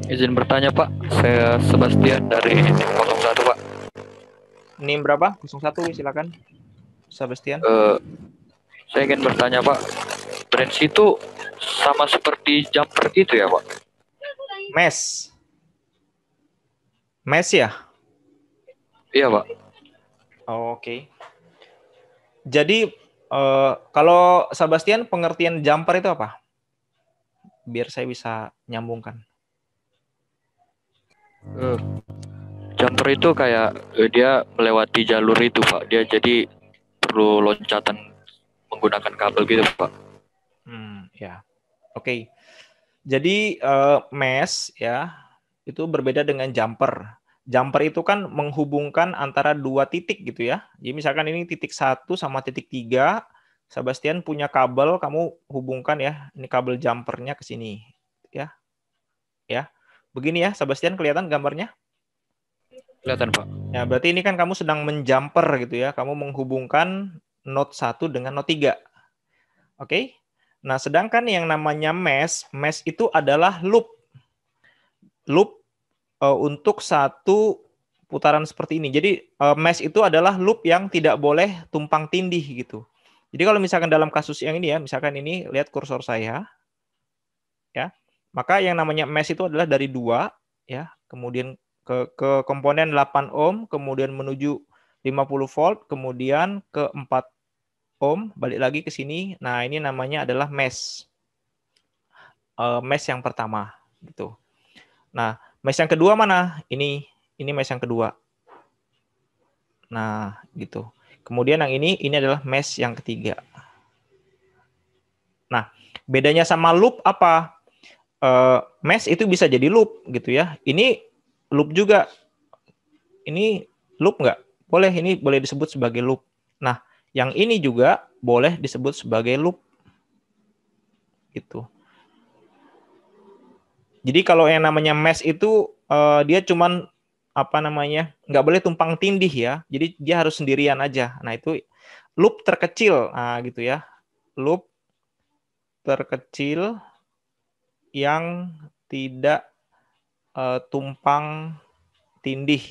Izin bertanya Pak, saya Sebastian dari tim 01 Pak. NIM berapa? 01, silakan. Sebastian. Saya ingin bertanya Pak, branch itu sama seperti jumper gitu ya Pak? Mes. Mes ya? Iya Pak. Oh, oke. Jadi kalau Sebastian pengertian jumper itu apa? Biar saya bisa nyambungkan. Eh, Jumper itu kayak dia melewati jalur itu Pak. Dia jadi perlu loncatan menggunakan kabel gitu Pak. Ya. Oke. Jadi mesh ya itu berbeda dengan jumper. Jumper itu kan menghubungkan antara dua titik gitu ya. Jadi misalkan ini titik 1 sama titik 3, Sebastian punya kabel, kamu hubungkan ya. Ini kabel jumpernya ke sini ya. Ya. Begini ya, Sebastian, kelihatan gambarnya? Kelihatan Pak. Ya, berarti ini kan kamu sedang menjumper gitu ya. Kamu menghubungkan node 1 dengan node 3. Oke? Nah, sedangkan yang namanya mesh itu adalah loop. Loop untuk satu putaran seperti ini. Jadi mesh itu adalah loop yang tidak boleh tumpang tindih gitu. Jadi kalau misalkan dalam kasus yang ini ya, misalkan ini lihat kursor saya, ya, maka yang namanya mesh itu adalah dari 2, ya, kemudian ke komponen 8 ohm, kemudian menuju 50 volt, kemudian ke 4 ohm, balik lagi ke sini. Nah, ini namanya adalah mesh. Mesh yang pertama gitu. Nah, mesh yang kedua mana? Ini mesh yang kedua. Nah, gitu. Kemudian yang ini adalah mesh yang ketiga. Nah, bedanya sama loop apa? Mesh itu bisa jadi loop gitu ya. Ini loop juga. Ini loop nggak? Boleh, ini boleh disebut sebagai loop. Nah, yang ini juga boleh disebut sebagai loop. Gitu. Jadi kalau yang namanya mesh itu dia cuman apa namanya, nggak boleh tumpang tindih ya. Jadi dia harus sendirian aja. Nah, itu loop terkecil, nah gitu ya. Loop terkecil yang tidak tumpang tindih.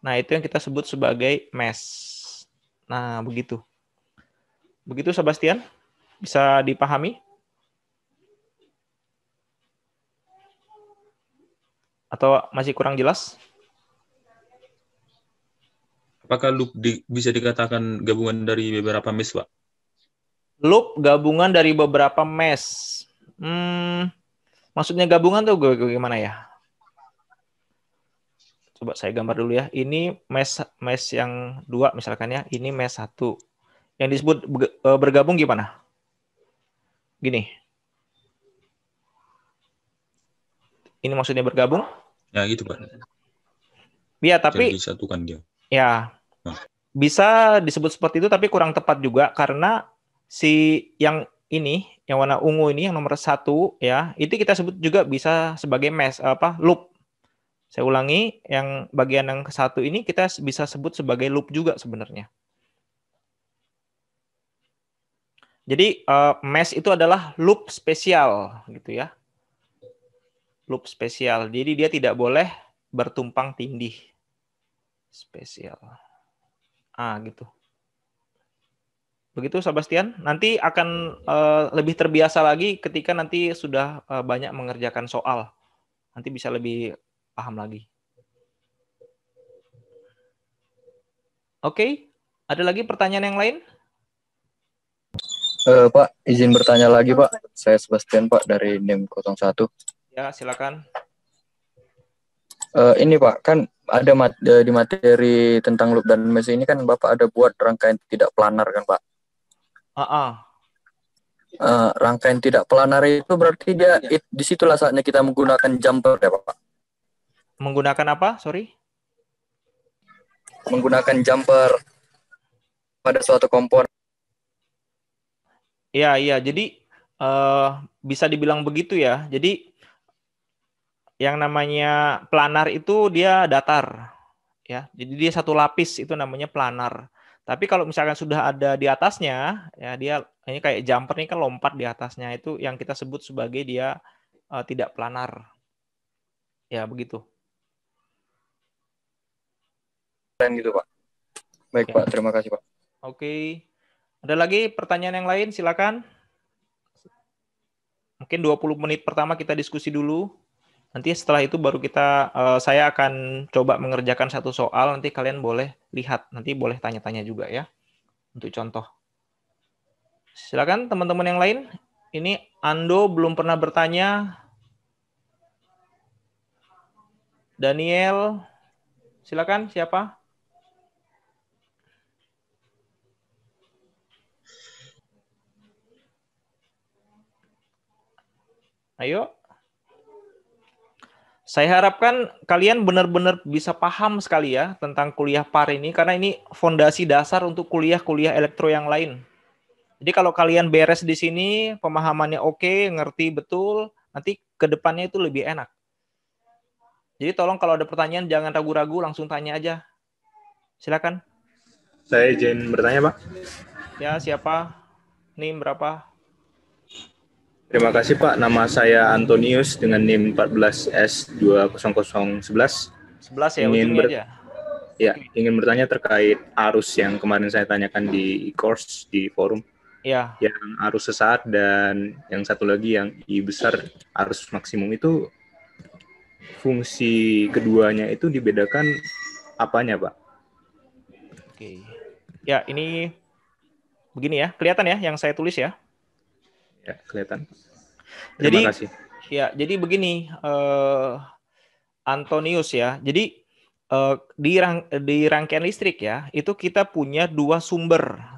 Nah, itu yang kita sebut sebagai mesh. Nah, begitu. Begitu, Sebastian? Bisa dipahami? Atau masih kurang jelas? Apakah loop bisa dikatakan gabungan dari beberapa mesh, Pak? Loop gabungan dari beberapa mesh. Maksudnya gabungan tuh gimana ya? Coba saya gambar dulu ya. Ini mesh yang 2 misalkan ya. Ini mesh 1. Yang disebut bergabung gimana? Gini. Ini maksudnya bergabung? Ya, gitu, Pak. Iya, Jadi tapi disatukan dia. ya Nah, bisa disebut seperti itu, tapi kurang tepat juga karena si yang ini, yang warna ungu ini, yang nomor 1 ya, itu kita sebut juga bisa sebagai mesh loop. Saya ulangi, yang bagian yang ke-1 ini kita bisa sebut sebagai loop juga sebenarnya. Jadi mesh itu adalah loop spesial gitu ya. Loop spesial. Jadi dia tidak boleh bertumpang tindih. Spesial. Gitu. Begitu, Sebastian. Nanti akan lebih terbiasa lagi ketika nanti sudah banyak mengerjakan soal. Nanti bisa lebih paham lagi. Oke, ada lagi pertanyaan yang lain? Pak, izin bertanya lagi, Pak. Saya Sebastian, Pak, dari NIM 01. Ya, silakan. Ini, Pak, kan ada di materi tentang loop dan mesh ini kan Bapak ada buat rangkaian tidak planar kan, Pak? Rangkaian tidak planar itu berarti dia disitulah saatnya kita menggunakan jumper ya, Pak? Menggunakan apa? Sorry. Menggunakan jumper pada suatu komponen. Iya. Jadi bisa dibilang begitu ya. Jadi yang namanya planar itu dia datar, ya. Jadi dia satu lapis itu namanya planar. Tapi kalau misalkan sudah ada di atasnya, ya dia ini kayak jumper nih kan lompat di atasnya, itu yang kita sebut sebagai dia tidak planar. Ya, begitu. Dan gitu, Pak. Baik, Ya. Pak. Terima kasih, Pak. Oke. Ada lagi pertanyaan yang lain? Silakan. Mungkin 20 menit pertama kita diskusi dulu. Nanti setelah itu baru saya akan coba mengerjakan satu soal. Nanti kalian boleh lihat. Nanti boleh tanya-tanya juga ya. Untuk contoh. Silakan teman-teman yang lain. Ini Ando belum pernah bertanya. Daniel. Silakan, siapa? Ayo. Saya harapkan kalian benar-benar bisa paham sekali ya tentang kuliah PAR ini, karena ini fondasi dasar untuk kuliah-kuliah elektro yang lain. Jadi kalau kalian beres di sini, pemahamannya oke, ngerti betul, nanti ke depannya itu lebih enak. Jadi tolong kalau ada pertanyaan jangan ragu-ragu, langsung tanya aja. Silakan. Saya izin bertanya, Pak. Ya, siapa? NIM berapa? Terima kasih, Pak. Nama saya Antonius dengan NIM 14S20011. 11 ya, Ingin ujungnya aja. Ya, ingin bertanya terkait arus yang kemarin saya tanyakan di course di forum. Ya. Yang arus sesaat dan yang satu lagi yang I besar arus maksimum itu fungsi keduanya itu dibedakan apanya, Pak? Oke. Ya, ini begini ya. Kelihatan ya yang saya tulis ya? Ya, kelihatan. Terima kasih. Ya, jadi begini, Antonius ya. Jadi di rangkaian listrik ya, itu kita punya dua sumber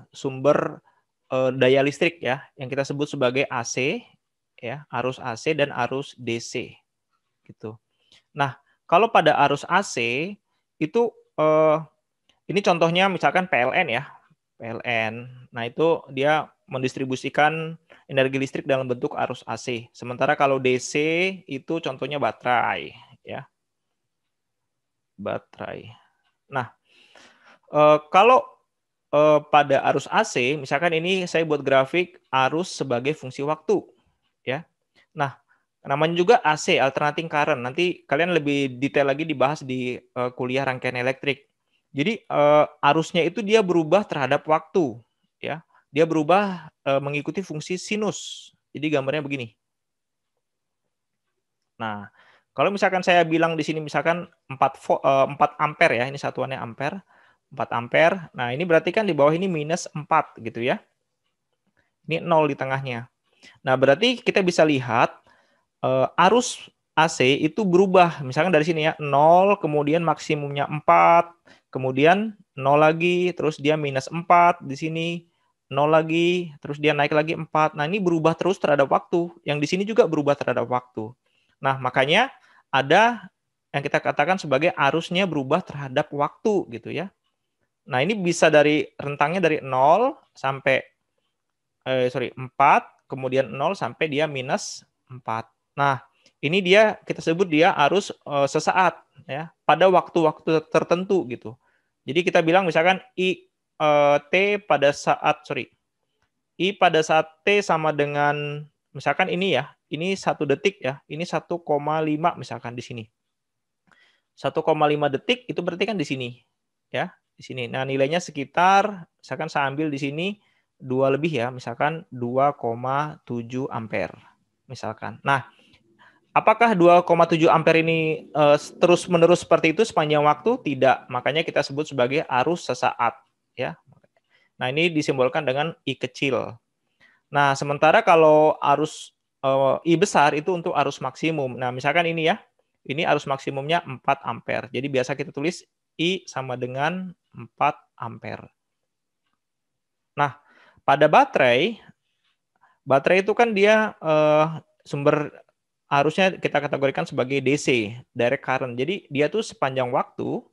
daya listrik ya, yang kita sebut sebagai AC ya, arus AC dan arus DC gitu. Nah, kalau pada arus AC itu ini contohnya misalkan PLN ya, PLN. Nah, itu dia mendistribusikan energi listrik dalam bentuk arus AC. Sementara kalau DC itu contohnya baterai ya. Baterai. Nah, kalau pada arus AC, misalkan ini saya buat grafik arus sebagai fungsi waktu ya. Nah, namanya juga AC, alternating current. Nanti kalian lebih detail lagi dibahas di kuliah rangkaian elektrik. Jadi arusnya itu dia berubah terhadap waktu ya. Dia berubah mengikuti fungsi sinus. Jadi gambarnya begini. Nah, kalau misalkan saya bilang di sini misalkan 4 ampere ya, ini satuannya ampere, 4 ampere. Nah, ini berarti kan di bawah ini minus 4 gitu ya. Ini 0 di tengahnya. Nah, berarti kita bisa lihat arus AC itu berubah. Misalkan dari sini ya, 0, kemudian maksimumnya 4, kemudian 0 lagi, terus dia minus 4 di sini, 0 lagi, terus dia naik lagi 4. Nah, ini berubah terus terhadap waktu. Yang di sini juga berubah terhadap waktu. Nah, makanya ada yang kita katakan sebagai arusnya berubah terhadap waktu gitu ya. Nah, ini bisa dari rentangnya dari 0 sampai 4, kemudian 0 sampai dia minus 4. Nah, ini dia kita sebut dia arus sesaat ya, pada waktu-waktu tertentu gitu. Jadi kita bilang misalkan I pada saat T sama dengan misalkan ini ya, ini 1 detik ya, ini 1,5 misalkan di sini. 1,5 detik itu berarti kan di sini ya, di sini. Nah, nilainya sekitar misalkan saya ambil di sini 2 lebih ya, misalkan 2,7 ampere misalkan. Nah, apakah 2,7 ampere ini terus-menerus seperti itu sepanjang waktu? Tidak. Makanya kita sebut sebagai arus sesaat ya. Nah, ini disimbolkan dengan I kecil. Nah, sementara kalau arus I besar itu untuk arus maksimum. Nah, misalkan ini ya. Ini arus maksimumnya 4 ampere. Jadi biasa kita tulis I sama dengan 4 ampere. Nah, pada baterai itu kan dia sumber arusnya kita kategorikan sebagai DC, direct current. Jadi dia tuh sepanjang waktu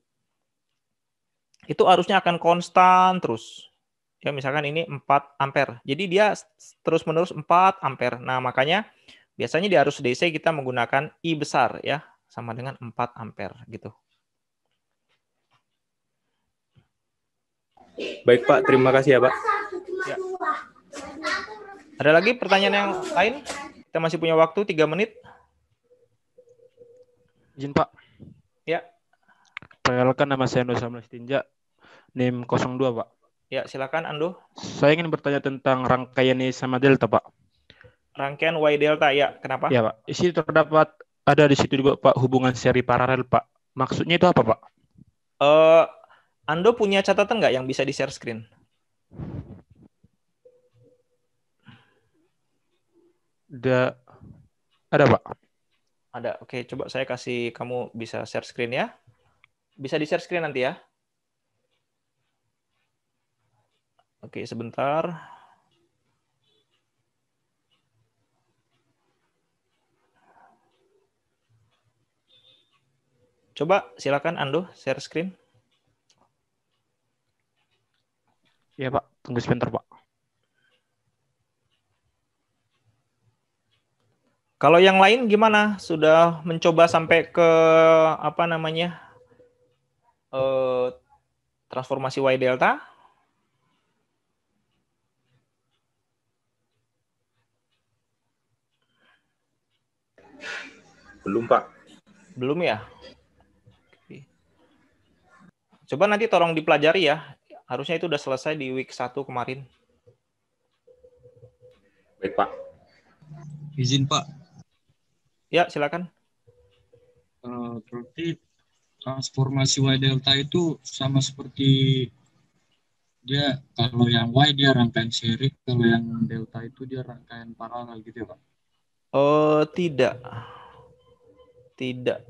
itu arusnya akan konstan terus. Ya, misalkan ini 4 ampere. Jadi dia terus-menerus 4 ampere. Nah, makanya biasanya di arus DC kita menggunakan I besar ya, sama dengan 4 ampere gitu. Baik, Pak. Terima kasih ya, Pak. Ya. Ada lagi pertanyaan yang lain? Kita masih punya waktu 3 menit. Izin Pak, Ya, perkenalkan nama saya Ando Samuel Tinja, NIM 02 Pak. ya silakan Ando. Saya ingin bertanya tentang rangkaian Y sama delta Pak. Rangkaian Y delta ya, kenapa? Ya Pak, di situ terdapat ada di situ juga Pak hubungan seri paralel Pak. Maksudnya itu apa Pak? Ando punya catatan nggak yang bisa di-share screen? Ada Pak. Ada. Oke, coba saya kasih kamu bisa share screen ya. Bisa di-share screen nanti ya. Oke, sebentar. Coba silakan Ando share screen. Ya Pak, tunggu sebentar Pak. Kalau yang lain gimana? Sudah mencoba sampai ke apa namanya? Transformasi Y delta? Belum, Pak. Belum ya? Oke. Coba nanti tolong dipelajari ya. Harusnya itu udah selesai di week 1 kemarin. Baik, Pak. Izin Pak, Ya, silakan. berarti transformasi Y delta itu sama seperti dia kalau yang Y dia rangkaian seri, kalau yang delta itu dia rangkaian paralel gitu ya Pak? Tidak. Tidak.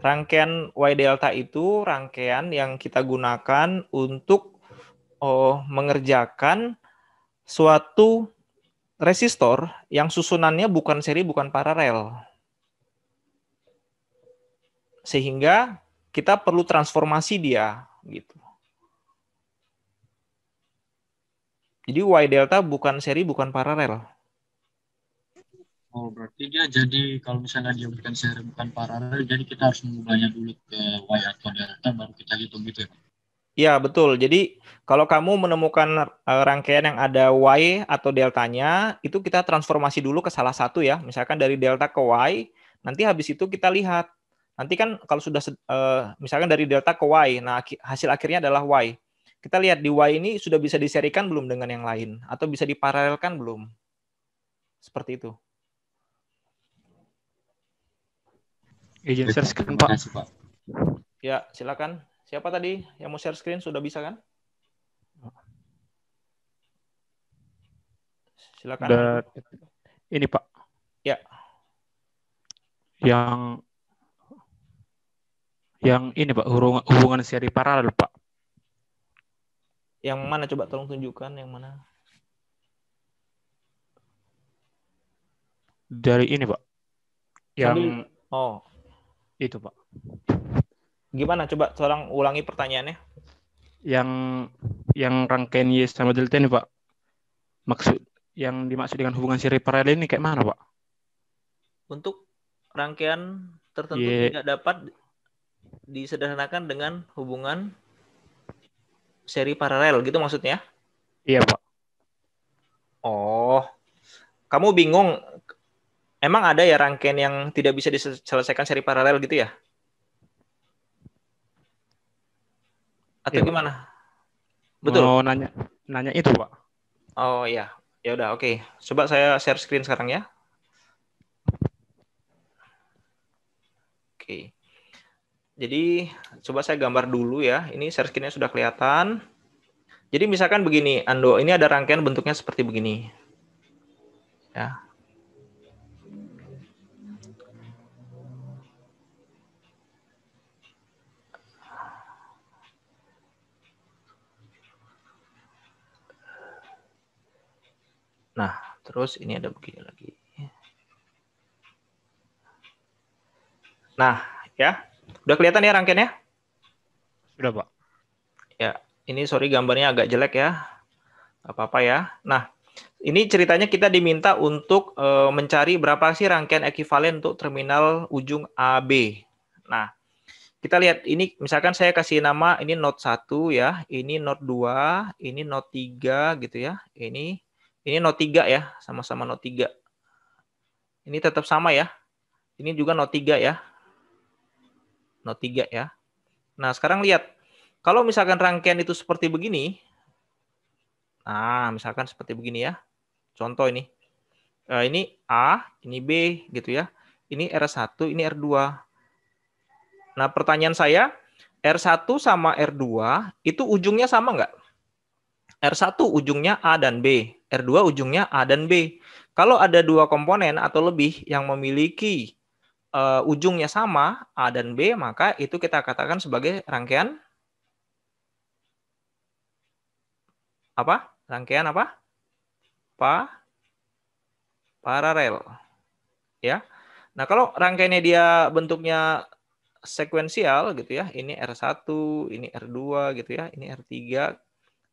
Rangkaian Y delta itu rangkaian yang kita gunakan untuk mengerjakan suatu resistor yang susunannya bukan seri, bukan paralel. Sehingga kita perlu transformasi dia gitu. Jadi Y delta bukan seri, bukan paralel. Oh, berarti dia jadi kalau misalnya dia bukan seri, bukan paralel, jadi kita harus mengubahnya dulu ke Y atau delta baru kita hitung gitu ya Pak? Ya, betul. Jadi kalau kamu menemukan rangkaian yang ada Y atau deltanya, itu kita transformasi dulu ke salah satu ya. Misalkan dari delta ke Y, nanti habis itu kita lihat. Nanti kan kalau sudah misalkan dari delta ke Y, nah hasil akhirnya adalah Y. Kita lihat di Y ini sudah bisa diserikan belum dengan yang lain atau bisa diparalelkan belum? Seperti itu. Izin share screen Terima Pak. kasih Pak. Ya, silakan. Siapa tadi yang mau share screen? Sudah bisa kan? Silakan. Ini Pak. Ya. Yang ini Pak, hubungan seri paralel Pak. Yang mana coba tolong tunjukkan yang mana? Dari ini Pak. Yang itu Pak. Gimana coba tolong ulangi pertanyaannya? Yang rangkaian Y sama delta ini Pak. Yang dimaksud dengan hubungan seri paralel ini kayak mana Pak? Untuk rangkaian tertentu tidak dapat disederhanakan dengan hubungan seri paralel gitu maksudnya? Iya Pak. Oh, kamu bingung? Emang ada ya rangkaian yang tidak bisa diselesaikan seri paralel gitu ya? Atau ya, gimana? Betul. Mau nanya itu Pak. Oh iya, ya udah oke. Coba saya share screen sekarang ya. Oke. Jadi coba saya gambar dulu ya. Ini share screen-nya sudah kelihatan. Jadi misalkan begini, Ando, ini ada rangkaian bentuknya seperti begini. Ya. Nah, terus ini ada begini lagi. Nah, ya. Udah kelihatan ya rangkaiannya? Sudah Pak. Ya, ini sorry gambarnya agak jelek ya. Gak apa-apa ya. Nah, ini ceritanya kita diminta untuk mencari berapa sih rangkaian ekuivalen untuk terminal ujung AB. Nah, kita lihat ini misalkan saya kasih nama ini node 1 ya, ini node 2, ini node 3 gitu ya. Ini node 3 ya, sama-sama node 3. Ini tetap sama ya. Ini juga node 3 ya. not 3 ya. Nah, sekarang lihat. Kalau misalkan rangkaian itu seperti begini, nah, misalkan seperti begini ya. Contoh ini. Ini A, ini B gitu ya. Ini R1, ini R2. Nah, pertanyaan saya, R1 sama R2 itu ujungnya sama nggak? R1 ujungnya A dan B, R2 ujungnya A dan B. Kalau ada dua komponen atau lebih yang memiliki ujungnya sama, A dan B, maka itu kita katakan sebagai rangkaian apa? Rangkaian apa? Paralel. Ya. Nah, kalau rangkaiannya dia bentuknya sekuensial gitu ya, ini R1, ini R2 gitu ya, ini R3.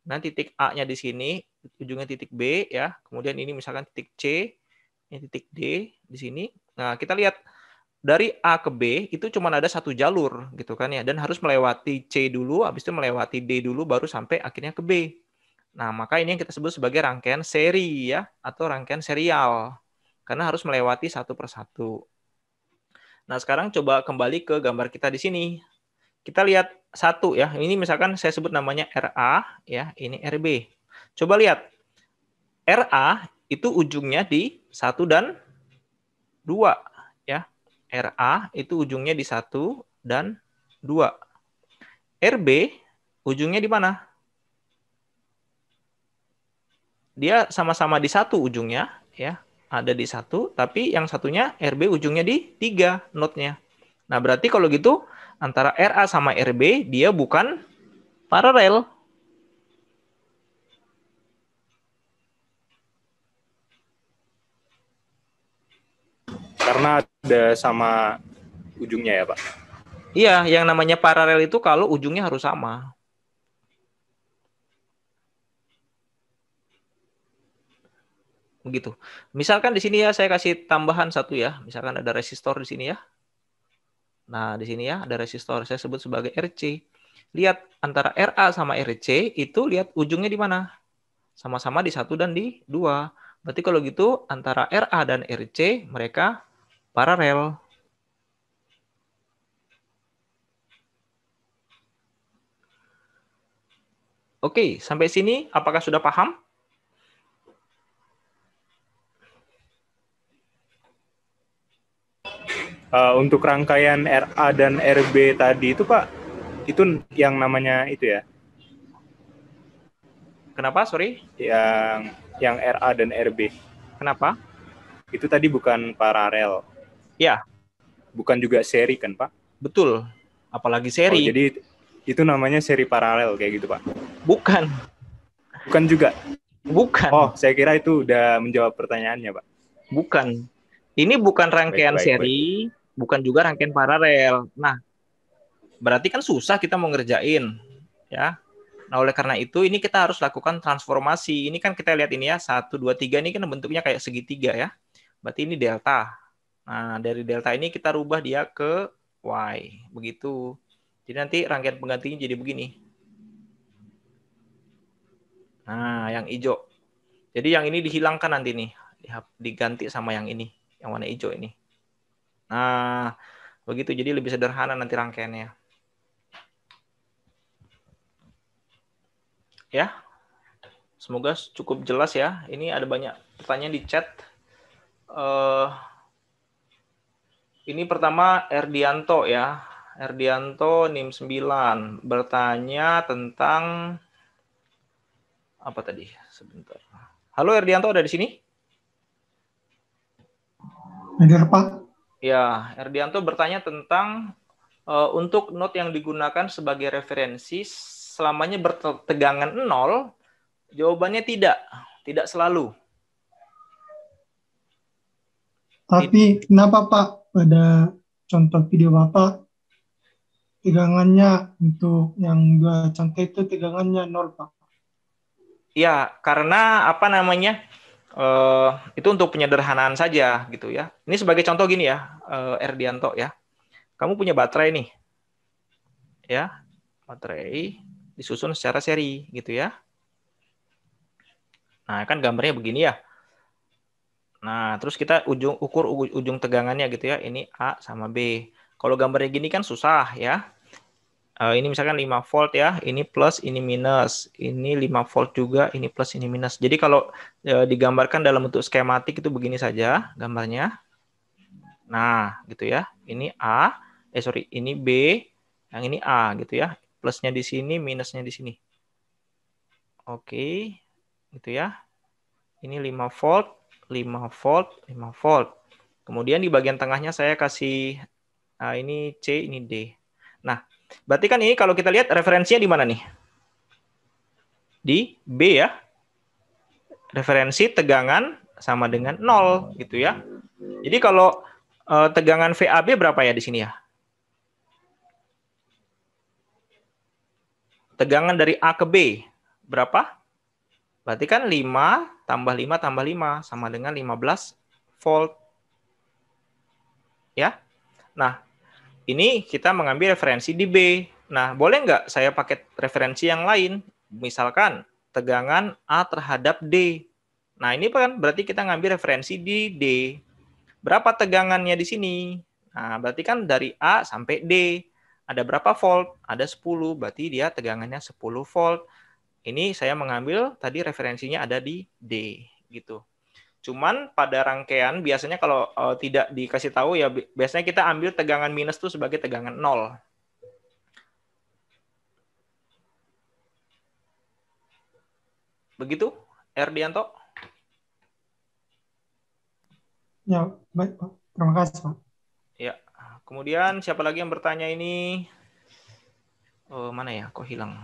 Nah, titik A-nya di sini, ujungnya titik B ya. Kemudian ini misalkan titik C, ini titik D di sini. Nah, kita lihat dari A ke B itu cuma ada satu jalur gitu kan ya, dan harus melewati C dulu, habis itu melewati D dulu baru sampai akhirnya ke B. Nah, maka ini yang kita sebut sebagai rangkaian seri ya, atau rangkaian serial. Karena harus melewati satu persatu. Nah, sekarang coba kembali ke gambar kita di sini. Kita lihat satu ya. Ini misalkan saya sebut namanya RA ya, ini RB. Coba lihat. RA itu ujungnya di 1 dan 2 ya. RA itu ujungnya di 1 dan 2. RB ujungnya di mana? Dia sama-sama di 1 ujungnya ya. Ada di 1, tapi yang satunya RB ujungnya di 3 node-nya. Nah, berarti kalau gitu antara RA sama RB dia bukan paralel. Karena ada sama ujungnya ya, Pak. Iya, yang namanya paralel itu kalau ujungnya harus sama. Begitu. Misalkan di sini ya saya kasih tambahan satu ya. Misalkan ada resistor di sini ya. Nah, di sini ya ada resistor, saya sebut sebagai RC. Lihat antara RA sama RC itu lihat ujungnya di mana? Sama-sama di 1 dan di 2. Berarti kalau gitu antara RA dan RC mereka paralel. Oke, sampai sini apakah sudah paham? Untuk rangkaian RA dan RB tadi itu, Pak, itu yang namanya itu ya? Kenapa? Sorry. Yang RA dan RB. Kenapa? Itu tadi bukan paralel. Ya. Bukan juga seri kan, Pak? Betul. Apalagi seri. Oh, jadi itu namanya seri paralel kayak gitu, Pak? Bukan. Bukan juga? Bukan. Oh, saya kira itu udah menjawab pertanyaannya, Pak. Bukan. Ini bukan rangkaian seri, bukan juga rangkaian paralel. Nah, berarti kan susah kita mau ngerjain, ya. Nah, oleh karena itu ini kita harus lakukan transformasi. Ini kan kita lihat ini ya, 1, 2, 3 ini kan bentuknya kayak segitiga ya. Berarti ini delta. Nah, dari delta ini kita rubah dia ke Y. Begitu. Jadi nanti rangkaian penggantinya jadi begini. Nah, yang hijau. Jadi yang ini dihilangkan nanti nih. Diganti sama yang ini. Yang warna hijau ini. Nah, begitu. Jadi lebih sederhana nanti rangkaiannya. Ya, semoga cukup jelas ya. Ini ada banyak pertanyaan di chat. Ini pertama Erdianto ya. Erdianto NIM 9 bertanya tentang apa tadi? Sebentar. Halo Erdianto, ada di sini? Hadir, Pak. Ya, Erdianto bertanya tentang untuk node yang digunakan sebagai referensi selamanya bertegangan 0. Jawabannya tidak selalu. Tapi kenapa Pak pada contoh video Bapak tegangannya untuk yang 2 contoh itu tegangannya 0 Pak? Ya, karena apa namanya? Itu untuk penyederhanaan saja gitu ya. Ini sebagai contoh gini ya, Erdianto ya. Kamu punya baterai nih. Ya, baterai disusun secara seri gitu ya. Nah, kan gambarnya begini ya. Nah, terus kita ukur ujung tegangannya gitu ya. Ini A sama B. Kalau gambarnya gini kan susah ya. Ini misalkan 5 volt ya, ini plus, ini minus. Ini 5 volt juga, ini plus, ini minus. Jadi kalau digambarkan dalam bentuk skematik itu begini saja gambarnya. Nah, gitu ya. Ini A, ini B, yang ini A gitu ya. Plusnya di sini, minusnya di sini. Oke, gitu ya. Ini 5 volt, 5 volt, 5 volt. Kemudian di bagian tengahnya saya kasih ini C, ini D. Nah, berarti kan ini kalau kita lihat referensinya di mana nih? Di B ya. Referensi tegangan sama dengan 0 gitu ya. Jadi kalau tegangan VAB berapa ya di sini ya? Tegangan dari A ke B berapa? Berarti kan 5 tambah 5 tambah 5 sama dengan 15 volt. Ya. Nah, ini kita mengambil referensi di B. Nah, boleh nggak saya pakai referensi yang lain? Misalkan tegangan A terhadap D. Nah, ini kan berarti kita ngambil referensi di D. Berapa tegangannya di sini? Nah, berarti kan dari A sampai D. Ada berapa volt? Ada 10. Berarti dia tegangannya 10 volt. Ini saya mengambil tadi referensinya ada di D. Gitu. Cuman pada rangkaian biasanya kalau tidak dikasih tahu ya biasanya kita ambil tegangan minus itu sebagai tegangan 0. Begitu, Erdianto? Ya, baik Pak. Terima kasih Pak. Ya. Kemudian siapa lagi yang bertanya ini? Mana ya? Kok hilang?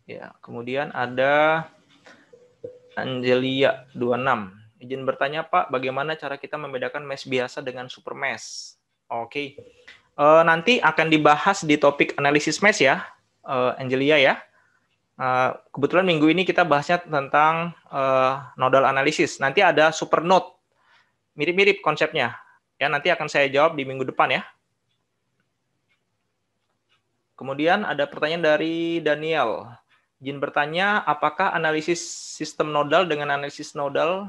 Ya, kemudian ada Angelia 26. Izin bertanya Pak, bagaimana cara kita membedakan mesh biasa dengan super mesh? Oke. Nanti akan dibahas di topik analisis mesh ya, Angelia ya. Kebetulan minggu ini kita bahasnya tentang nodal analisis. Nanti ada super node. Mirip-mirip konsepnya. Ya, nanti akan saya jawab di minggu depan ya. Kemudian ada pertanyaan dari Daniel. Izin bertanya, apakah analisis sistem nodal dengan analisis nodal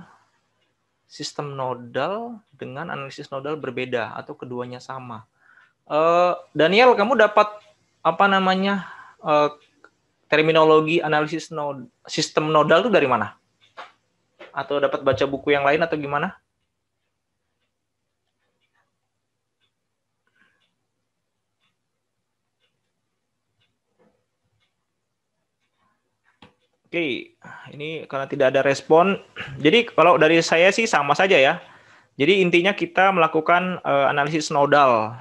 berbeda atau keduanya sama? Daniel, kamu dapat terminologi analisis sistem nodal itu dari mana? Atau dapat baca buku yang lain atau gimana? Oke, ini karena tidak ada respon. Jadi kalau dari saya sih sama saja ya. Jadi intinya kita melakukan analisis nodal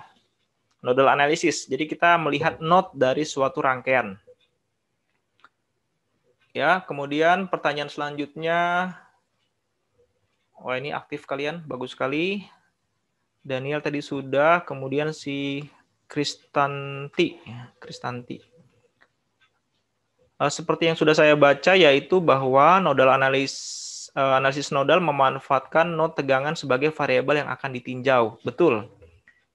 analisis. Jadi kita melihat node dari suatu rangkaian. Ya, kemudian pertanyaan selanjutnya. Oh, ini aktif kalian, bagus sekali. Daniel tadi sudah, kemudian si Kristanti. Seperti yang sudah saya baca, yaitu bahwa nodal analisis nodal memanfaatkan node tegangan sebagai variabel yang akan ditinjau. Betul.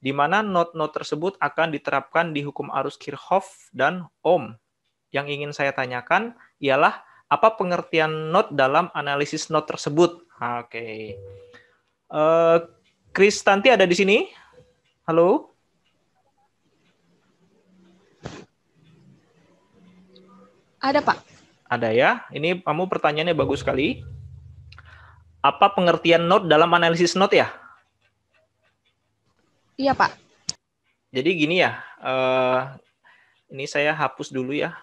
Di mana node-node tersebut akan diterapkan di hukum arus Kirchhoff dan Ohm. Yang ingin saya tanyakan ialah apa pengertian node dalam analisis node tersebut. Oke. Kristanti ada di sini? Halo? Ada, Pak. Ada ya. Ini kamu pertanyaannya bagus sekali. Apa pengertian node dalam analisis node ya? Iya, Pak. Jadi gini ya. Ini saya hapus dulu ya.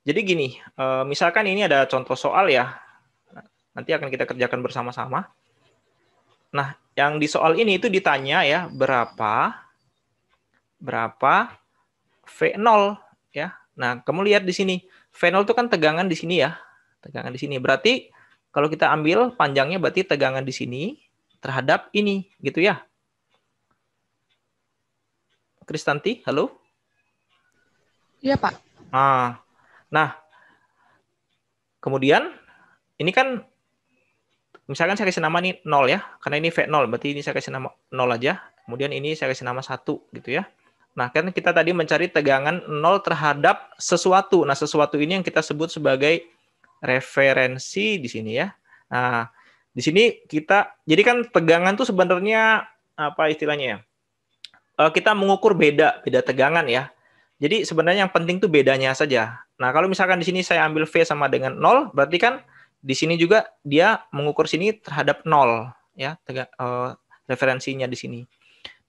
Jadi gini, misalkan ini ada contoh soal ya. Nanti akan kita kerjakan bersama-sama. Nah, yang di soal ini itu ditanya ya, berapa V0 ya. Nah, kamu lihat di sini. V0 itu kan tegangan di sini ya. Tegangan di sini. Berarti kalau kita ambil panjangnya berarti tegangan di sini terhadap ini, gitu ya. Kristanti, halo? Iya, Pak. Nah, kemudian ini kan misalkan saya kasih nama nih 0 ya. Karena ini V0, berarti ini saya kasih nama 0 aja. Kemudian ini saya kasih nama 1 gitu ya. Nah, kan kita tadi mencari tegangan 0 terhadap sesuatu. Nah, sesuatu ini yang kita sebut sebagai referensi di sini ya. Nah, di sini kita, jadi kan tegangan tuh sebenarnya apa istilahnya ya? Kita mengukur beda tegangan ya. Jadi sebenarnya yang penting tuh bedanya saja. Nah, kalau misalkan di sini saya ambil V sama dengan 0, berarti kan di sini juga dia mengukur sini terhadap 0 ya, referensinya di sini.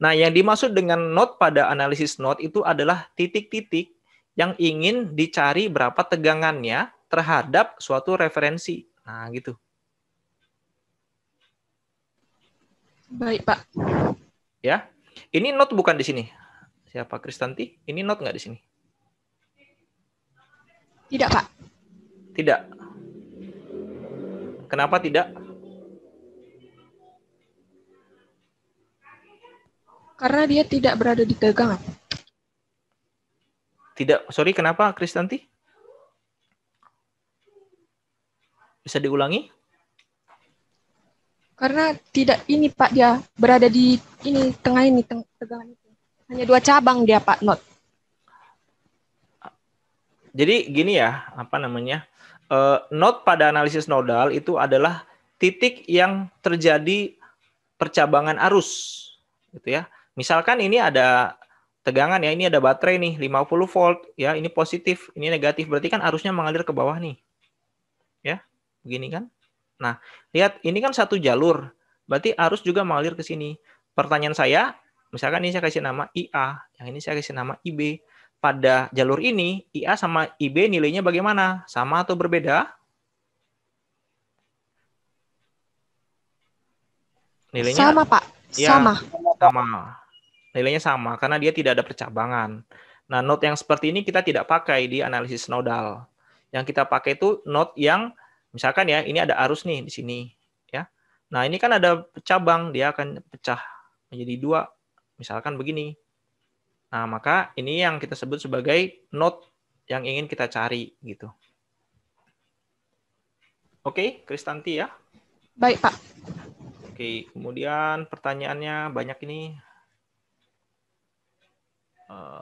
Nah, yang dimaksud dengan node pada analisis node itu adalah titik-titik yang ingin dicari berapa tegangannya terhadap suatu referensi. Nah, gitu. Baik, Pak. Ya. Ini node bukan di sini. Siapa Kristanti? Ini node nggak di sini? Tidak, Pak. Tidak. Kenapa tidak? Karena dia tidak berada di tegangan. Tidak. Sorry, kenapa Kristanti? Bisa diulangi? Karena tidak ini, Pak, dia berada di ini tengah ini tegangan itu. Hanya 2 cabang dia, Pak, not. Jadi gini ya, apa namanya? Node pada analisis nodal itu adalah titik yang terjadi percabangan arus, gitu ya. Misalkan ini ada tegangan ya, ini ada baterai nih 50 volt ya, ini positif, ini negatif, berarti kan arusnya mengalir ke bawah nih. Ya, begini kan? Nah, lihat ini kan satu jalur, berarti arus juga mengalir ke sini. Pertanyaan saya, misalkan ini saya kasih nama IA, yang ini saya kasih nama IB. Pada jalur ini, IA sama IB nilainya bagaimana? Sama atau berbeda? Nilainya Sama, Pak. ya, Sama. sama. Nilainya sama, karena dia tidak ada percabangan. Nah, node yang seperti ini kita tidak pakai di analisis nodal. Yang kita pakai itu node yang, misalkan ya, ini ada arus nih di sini. Ya. Nah, ini kan ada cabang, dia akan pecah menjadi 2. Misalkan begini. Nah, maka ini yang kita sebut sebagai node yang ingin kita cari gitu. Oke, Kristanti ya. Baik, Pak. Oke, kemudian pertanyaannya banyak ini.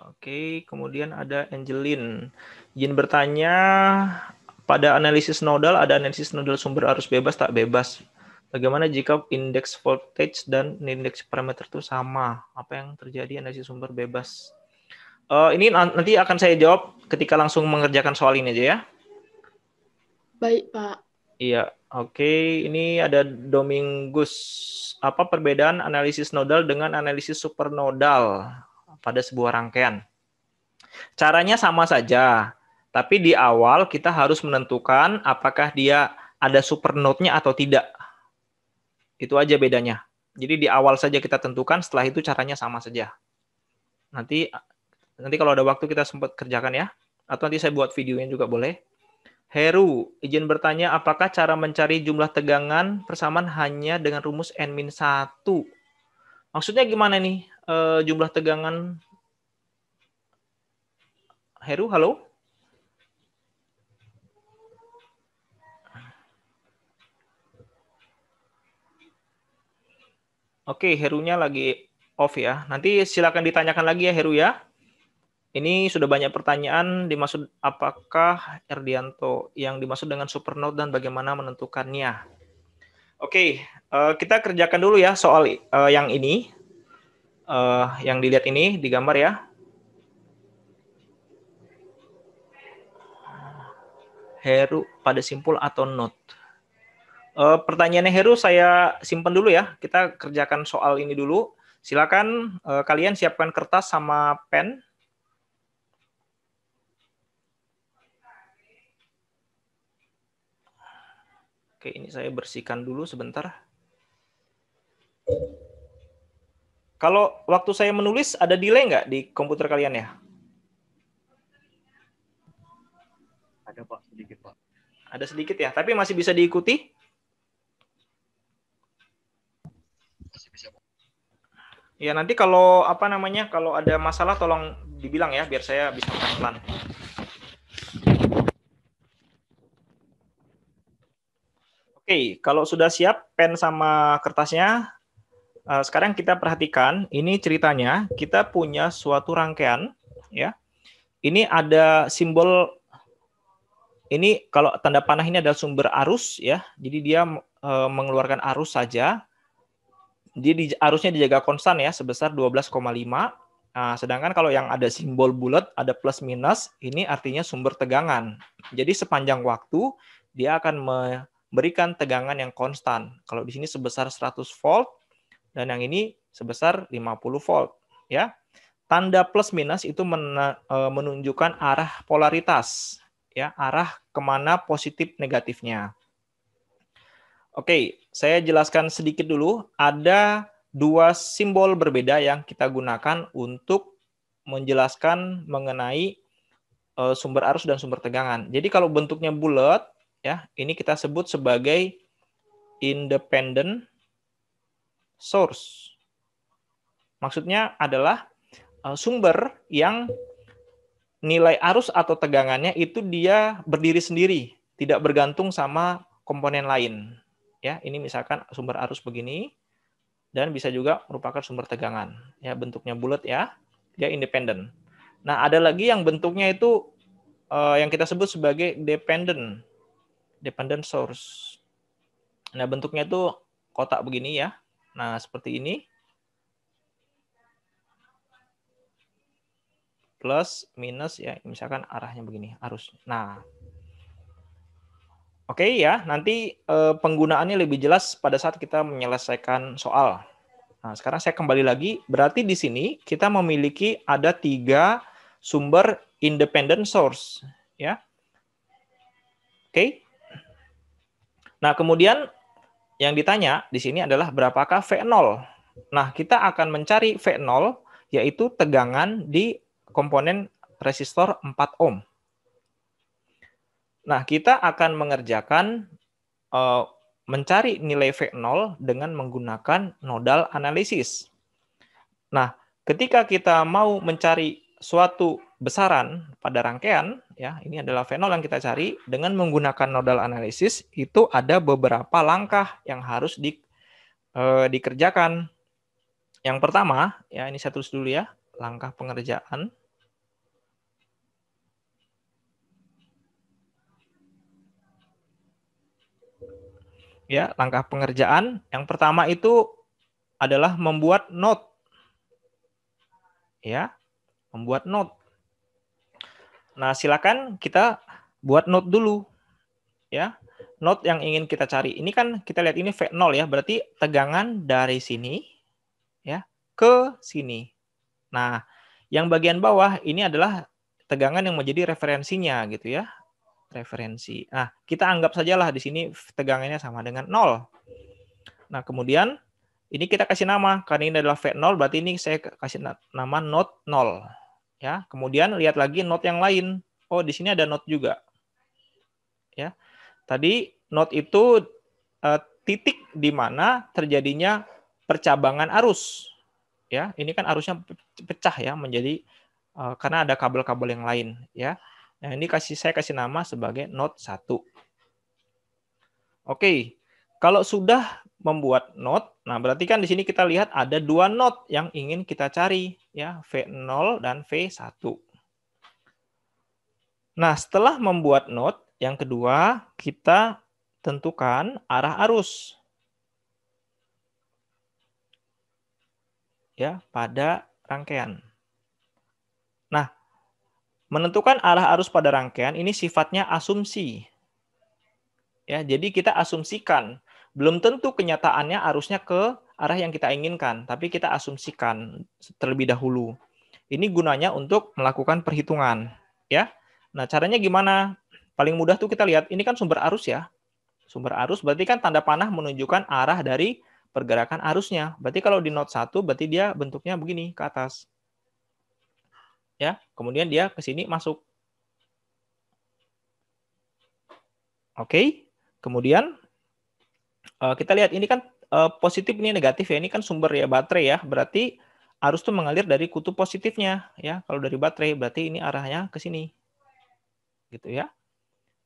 Oke, kemudian ada Angelin. Izin bertanya, pada analisis nodal ada analisis nodal sumber arus bebas tak bebas. Bagaimana jika indeks voltage dan indeks parameter itu sama? Apa yang terjadi analisis sumber bebas? Ini nanti akan saya jawab ketika langsung mengerjakan soal ini aja ya. Baik, Pak. Iya, oke. Ini ada Domingus. Apa perbedaan analisis nodal dengan analisis supernodal pada sebuah rangkaian? Caranya sama saja, tapi di awal kita harus menentukan apakah dia ada supernode-nya atau tidak. Itu aja bedanya. Jadi di awal saja kita tentukan, setelah itu caranya sama saja. Nanti kalau ada waktu kita sempat kerjakan ya. Atau nanti saya buat videonya juga boleh. Heru, izin bertanya, apakah cara mencari jumlah tegangan persamaan hanya dengan rumus N-1? Maksudnya gimana nih jumlah tegangan? Heru, halo? Oke, Herunya lagi off ya. Nanti silakan ditanyakan lagi ya Heru ya. Ini sudah banyak pertanyaan, dimaksud apakah Erdianto yang dimaksud dengan supernode dan bagaimana menentukannya. Oke, kita kerjakan dulu ya soal yang ini. Yang dilihat ini di gambar ya. Heru pada simpul atau node. Pertanyaannya Heru saya simpan dulu ya. Kita kerjakan soal ini dulu. Silakan kalian siapkan kertas sama pen. Oke, ini saya bersihkan dulu sebentar. Kalau waktu saya menulis ada delay nggak di komputer kalian ya? Ada, Pak, sedikit, Pak. Ada sedikit ya, tapi masih bisa diikuti? Masih bisa, Pak. Ya, nanti kalau kalau ada masalah tolong dibilang ya biar saya bisa pelan-pelan. Oke, kalau sudah siap pen sama kertasnya, sekarang kita perhatikan, ini ceritanya kita punya suatu rangkaian, ya. Ini ada simbol, ini kalau tanda panah ini adalah sumber arus, ya. Jadi dia mengeluarkan arus saja. Jadi arusnya dijaga konstan ya sebesar 12,5. Nah, sedangkan kalau yang ada simbol bulat, ada plus minus, ini artinya sumber tegangan. Jadi sepanjang waktu dia akan memberikan tegangan yang konstan. Kalau di sini sebesar 100 volt dan yang ini sebesar 50 volt, ya. Tanda plus minus itu menunjukkan arah polaritas, ya, arah kemana positif negatifnya. Oke, saya jelaskan sedikit dulu. Ada dua simbol berbeda yang kita gunakan untuk menjelaskan mengenai sumber arus dan sumber tegangan. Jadi kalau bentuknya bulat, ya, ini kita sebut sebagai independent source. Maksudnya adalah sumber yang nilai arus atau tegangannya itu dia berdiri sendiri, tidak bergantung sama komponen lain. Ya, ini misalkan sumber arus begini dan bisa juga merupakan sumber tegangan. Ya, bentuknya bulat ya, dia independen. Nah, ada lagi yang bentuknya itu yang kita sebut sebagai dependent source. Nah, bentuknya itu kotak begini ya. Nah, seperti ini. Plus, minus ya, misalkan arahnya begini, arus. Nah, oke ya, nanti penggunaannya lebih jelas pada saat kita menyelesaikan soal. Nah, sekarang saya kembali lagi, berarti di sini kita memiliki ada 3 sumber independent source, ya. Oke. Nah, kemudian yang ditanya di sini adalah berapakah V0? Nah, kita akan mencari V0 yaitu tegangan di komponen resistor 4 ohm. Nah, kita akan mengerjakan mencari nilai V0 dengan menggunakan nodal analisis. Nah, ketika kita mau mencari suatu besaran pada rangkaian, ya, ini adalah V0 yang kita cari, dengan menggunakan nodal analisis, itu ada beberapa langkah yang harus dikerjakan. Yang pertama, ya, ini saya tulis dulu ya, langkah pengerjaan. Ya, langkah pengerjaan yang pertama itu adalah membuat note. Ya, membuat note. Nah, silakan kita buat note dulu. Ya, note yang ingin kita cari. Ini kan kita lihat ini V0 ya, berarti tegangan dari sini ya ke sini. Nah, yang bagian bawah ini adalah tegangan yang menjadi referensinya gitu ya. Referensi. Nah, kita anggap sajalah di sini tegangannya sama dengan 0. Nah, kemudian ini kita kasih nama. Karena ini adalah V0, berarti ini saya kasih nama note 0. Ya, kemudian lihat lagi note yang lain. Oh, di sini ada note juga. Ya. Tadi note itu titik di mana terjadinya percabangan arus. Ya, ini kan arusnya pecah ya menjadi karena ada kabel-kabel yang lain ya. Nah, ini saya kasih nama sebagai note 1. Oke. Kalau sudah membuat note, nah berarti kan di sini kita lihat ada 2 note yang ingin kita cari ya, V0 dan V1. Nah, setelah membuat note, yang kedua kita tentukan arah arus. Ya, pada rangkaian. Nah, menentukan arah arus pada rangkaian ini sifatnya asumsi. Ya, jadi kita asumsikan, belum tentu kenyataannya arusnya ke arah yang kita inginkan, tapi kita asumsikan terlebih dahulu. Ini gunanya untuk melakukan perhitungan, ya. Nah, caranya gimana? Paling mudah tuh kita lihat, ini kan sumber arus ya. Sumber arus berarti kan tanda panah menunjukkan arah dari pergerakan arusnya. Berarti kalau di note 1 berarti dia bentuknya begini ke atas. Ya, kemudian dia ke sini masuk. Oke. Kemudian kita lihat ini kan positif ini negatif ya. Ini kan sumber ya baterai ya. Berarti arus itu mengalir dari kutub positifnya ya. Kalau dari baterai berarti ini arahnya ke sini. Gitu ya.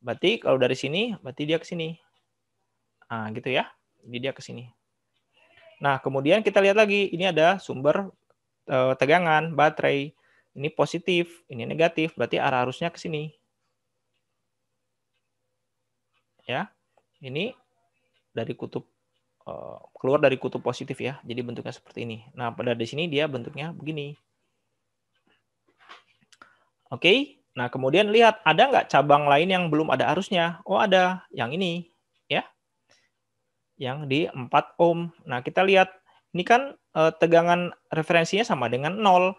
Berarti kalau dari sini berarti dia ke sini. Nah, gitu ya. Jadi dia ke sini. Nah, kemudian kita lihat lagi, ini ada sumber tegangan baterai. Ini positif, ini negatif, berarti arah arusnya ke sini. Ya. Ini dari kutub keluar dari kutub positif ya. Jadi bentuknya seperti ini. Nah, pada di sini dia bentuknya begini. Oke. Nah, kemudian lihat ada nggak cabang lain yang belum ada arusnya? Oh, ada. Yang ini ya. Yang di 4 ohm. Nah, kita lihat ini kan tegangan referensinya sama dengan 0.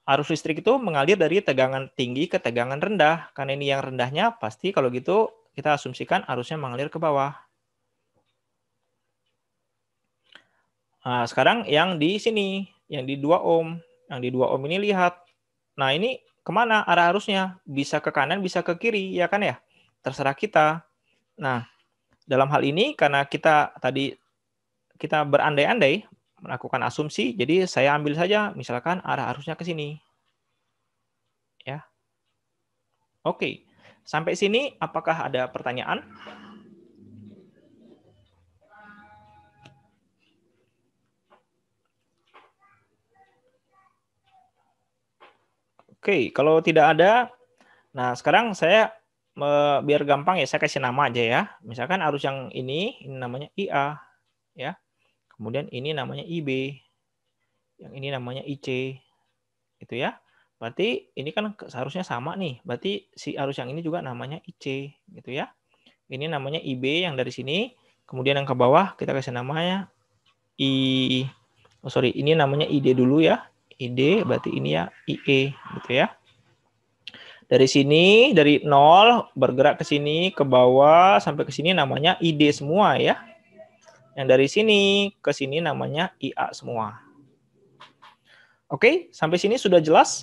Arus listrik itu mengalir dari tegangan tinggi ke tegangan rendah. Karena ini yang rendahnya, pasti kalau gitu kita asumsikan arusnya mengalir ke bawah. Nah, sekarang yang di sini, yang di 2 ohm. Yang di 2 ohm ini lihat. Nah, ini kemana arah arusnya? Bisa ke kanan, bisa ke kiri, ya kan ya? Terserah kita. Nah, dalam hal ini karena kita berandai-andai melakukan asumsi, jadi saya ambil saja misalkan arah arusnya ke sini. Ya. Oke. Sampai sini apakah ada pertanyaan? Oke, kalau tidak ada, nah sekarang saya biar gampang ya saya kasih nama aja ya. Misalkan arus yang ini namanya IA ya. Kemudian ini namanya IB. Yang ini namanya IC. Gitu ya. Berarti ini kan seharusnya sama nih. Berarti si arus yang ini juga namanya IC gitu ya. Ini namanya IB yang dari sini. Kemudian yang ke bawah kita kasih namanya ini namanya ID dulu ya. ID berarti ini ya IE gitu ya. Dari sini dari 0 bergerak ke sini ke bawah sampai ke sini namanya ID semua ya. Yang dari sini ke sini namanya IA semua. Oke, sampai sini sudah jelas?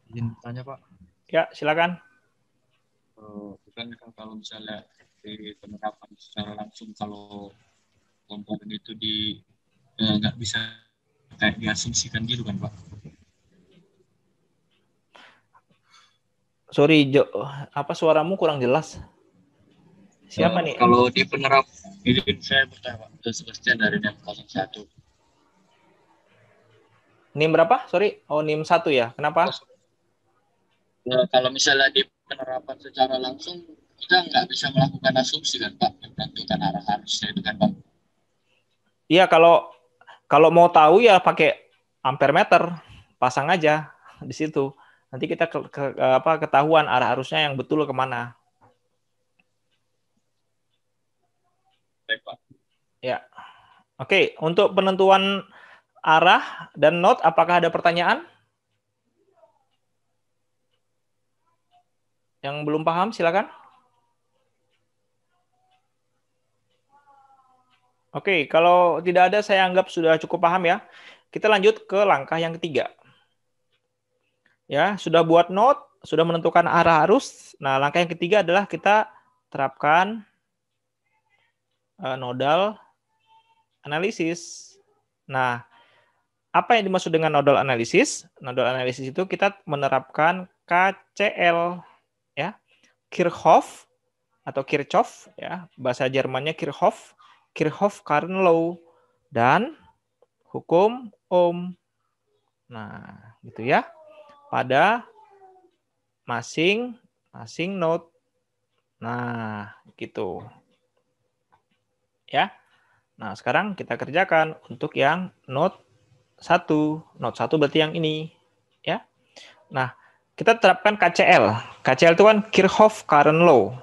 Izin tanya Pak. Ya, silakan. Bukan kalau misalnya di penerapan secara langsung kalau komponen itu nggak bisa kayak diasumsikan gitu kan Pak? Sorry Jo, apa suaramu kurang jelas? Siapa nih? Kalau di penerap, ini saya bertanya Pak, Sebastian dari NIM 01. NIM berapa? Sorry, oh NIM 1 ya. Kenapa? Kalau misalnya di penerapan secara langsung, kita nggak bisa melakukan asumsi kan Pak, menentukan arah arusnya itu kan Pak? Iya, kalau mau tahu ya pakai ampere meter, pasang aja di situ. Nanti kita ketahuan arah arusnya yang betul kemana. Baik Pak. Ya, oke. Untuk penentuan arah dan not, apakah ada pertanyaan? Yang belum paham, silakan. Oke, kalau tidak ada, saya anggap sudah cukup paham ya. Kita lanjut ke langkah yang ketiga. Ya, sudah buat note, sudah menentukan arah arus. Nah, langkah yang ketiga adalah kita terapkan nodal analisis. Nah, apa yang dimaksud dengan nodal analisis? Nodal analisis itu kita menerapkan KCL, ya, Kirchhoff atau Kirchhoff, ya, bahasa Jermannya Kirchhoff current law, dan hukum Ohm. Nah, gitu ya. Pada masing node. Nah, gitu. Ya. Nah, sekarang kita kerjakan untuk yang node 1. Node 1 berarti yang ini, ya. Nah, kita terapkan KCL. KCL itu kan Kirchhoff current law.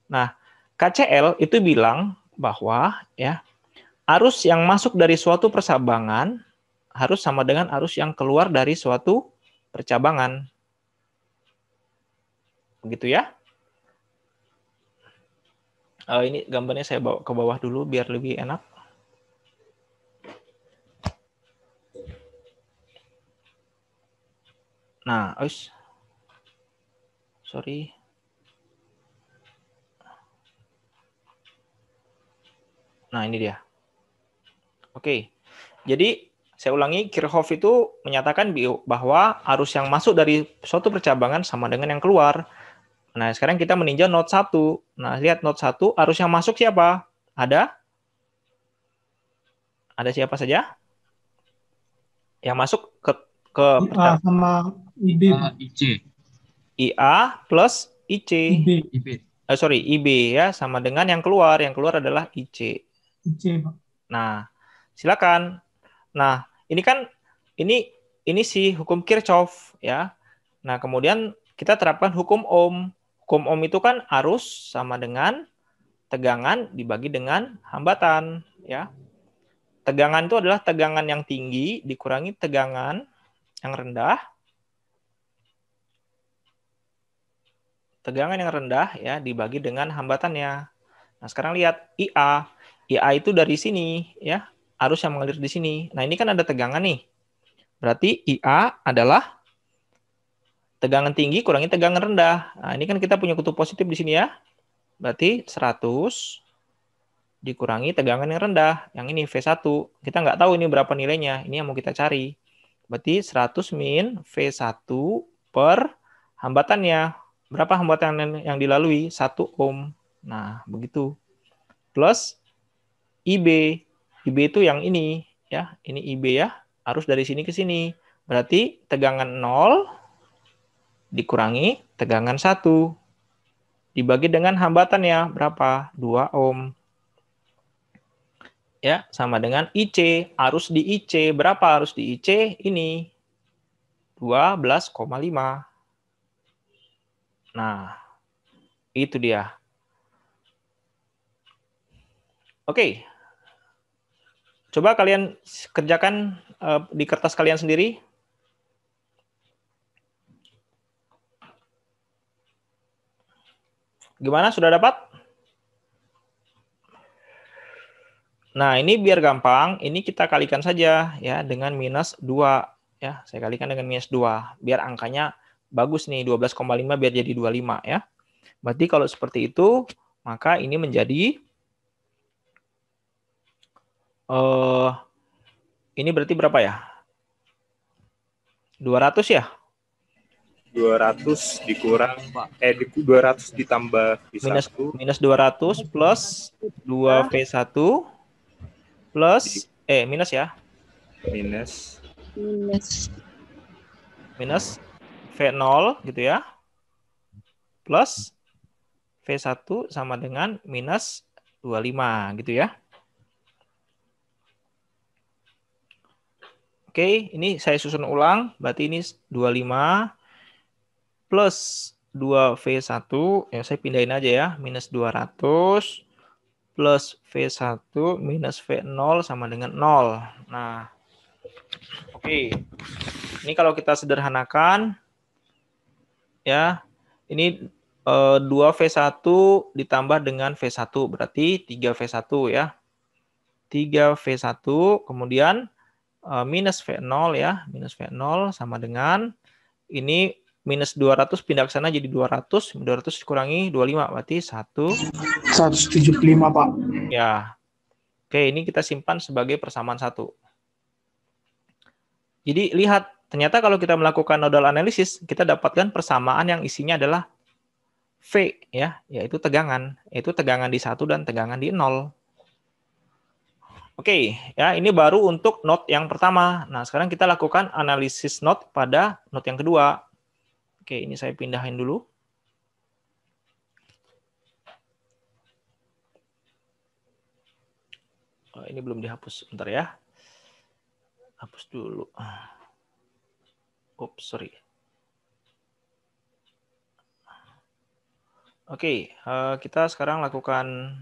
Nah, KCL itu bilang bahwa ya arus yang masuk dari suatu percabangan harus sama dengan arus yang keluar dari suatu percabangan. Begitu ya. Ini gambarnya saya bawa ke bawah dulu biar lebih enak. Nah, sorry. Nah, ini dia. Oke. Jadi, saya ulangi, Kirchhoff itu menyatakan bahwa arus yang masuk dari suatu percabangan sama dengan yang keluar. Nah, sekarang kita meninjau node 1. Nah, lihat node 1, arus yang masuk siapa? Ada siapa saja? Yang masuk ke IA sama IB. IC. IA plus IC. IB. IB ya, sama dengan yang keluar adalah IC. IC, Pak. Nah, silakan. Nah, ini kan ini si hukum Kirchhoff ya. Nah, kemudian kita terapkan hukum Ohm. Hukum Ohm itu kan arus sama dengan tegangan dibagi dengan hambatan ya. Tegangan itu adalah tegangan yang tinggi dikurangi tegangan yang rendah. Tegangan yang rendah ya dibagi dengan hambatannya. Nah, sekarang lihat IA. IA itu dari sini ya, arus yang mengalir di sini. Nah, ini kan ada tegangan nih. Berarti IA adalah tegangan tinggi kurangi tegangan rendah. Nah, ini kan kita punya kutub positif di sini ya. Berarti 100 dikurangi tegangan yang rendah. Yang ini V1. Kita nggak tahu ini berapa nilainya. Ini yang mau kita cari. Berarti 100 min V1 per hambatannya. Berapa hambatan yang dilalui? 1 ohm. Nah, begitu. Plus IB. IB itu yang ini. Ya, ini IB ya. Arus dari sini ke sini. Berarti tegangan 0 dikurangi tegangan 1. Dibagi dengan hambatannya berapa? 2 ohm. Ya, sama dengan IC. Arus di IC. Berapa arus di IC? Ini 12,5. Nah, itu dia. Oke. Coba kalian kerjakan di kertas kalian sendiri. Gimana? Sudah dapat? Nah, ini biar gampang, ini kita kalikan saja ya dengan minus 2 ya. Saya kalikan dengan minus 2 biar angkanya bagus nih, 12,5 biar jadi 25 ya. Berarti kalau seperti itu, maka ini menjadi ini berarti berapa ya? 200 ya? 200 dikurang 200 ditambah V1 minus 200 plus 2V1 plus minus ya. Minus V0 gitu ya. Plus V1 sama dengan minus 25 gitu ya. Oke, ini saya susun ulang. Berarti ini 25 plus 2V1. Ya, saya pindahin aja ya. Minus 200 plus V1 minus V0 sama dengan 0. Nah, oke. Ini kalau kita sederhanakan, ya, ini 2V1 ditambah dengan V1, berarti 3V1 ya. 3V1, kemudian minus V0 ya. Minus V0 sama dengan, ini minus 200 pindah ke sana jadi 200. 200 dikurangi 25, berarti 175, Pak. Ya. Oke, ini kita simpan sebagai persamaan 1. Jadi lihat, ternyata kalau kita melakukan nodal analisis, kita dapatkan persamaan yang isinya adalah V ya, yaitu tegangan. Yaitu tegangan di 1 dan tegangan di 0. Oke, ya ini baru untuk node yang pertama. Nah, sekarang kita lakukan analisis node pada node yang kedua. Oke, ini saya pindahin dulu. Oh, ini belum dihapus, bentar ya. Hapus dulu. Oops, sorry. Oke, kita sekarang lakukan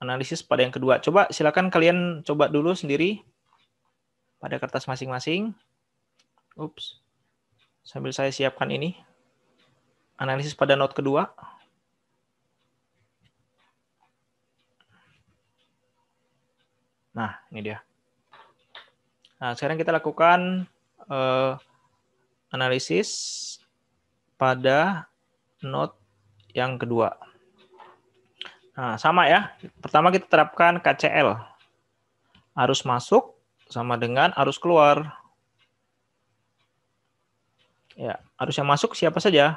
analisis pada yang kedua. Coba silakan kalian coba dulu sendiri pada kertas masing-masing. Oops. Sambil saya siapkan ini. Analisis pada node kedua. Nah, ini dia. Nah, sekarang kita lakukan analisis pada node yang kedua. Nah, sama ya. Pertama kita terapkan KCL. Arus masuk sama dengan arus keluar. Ya, arus yang masuk siapa saja?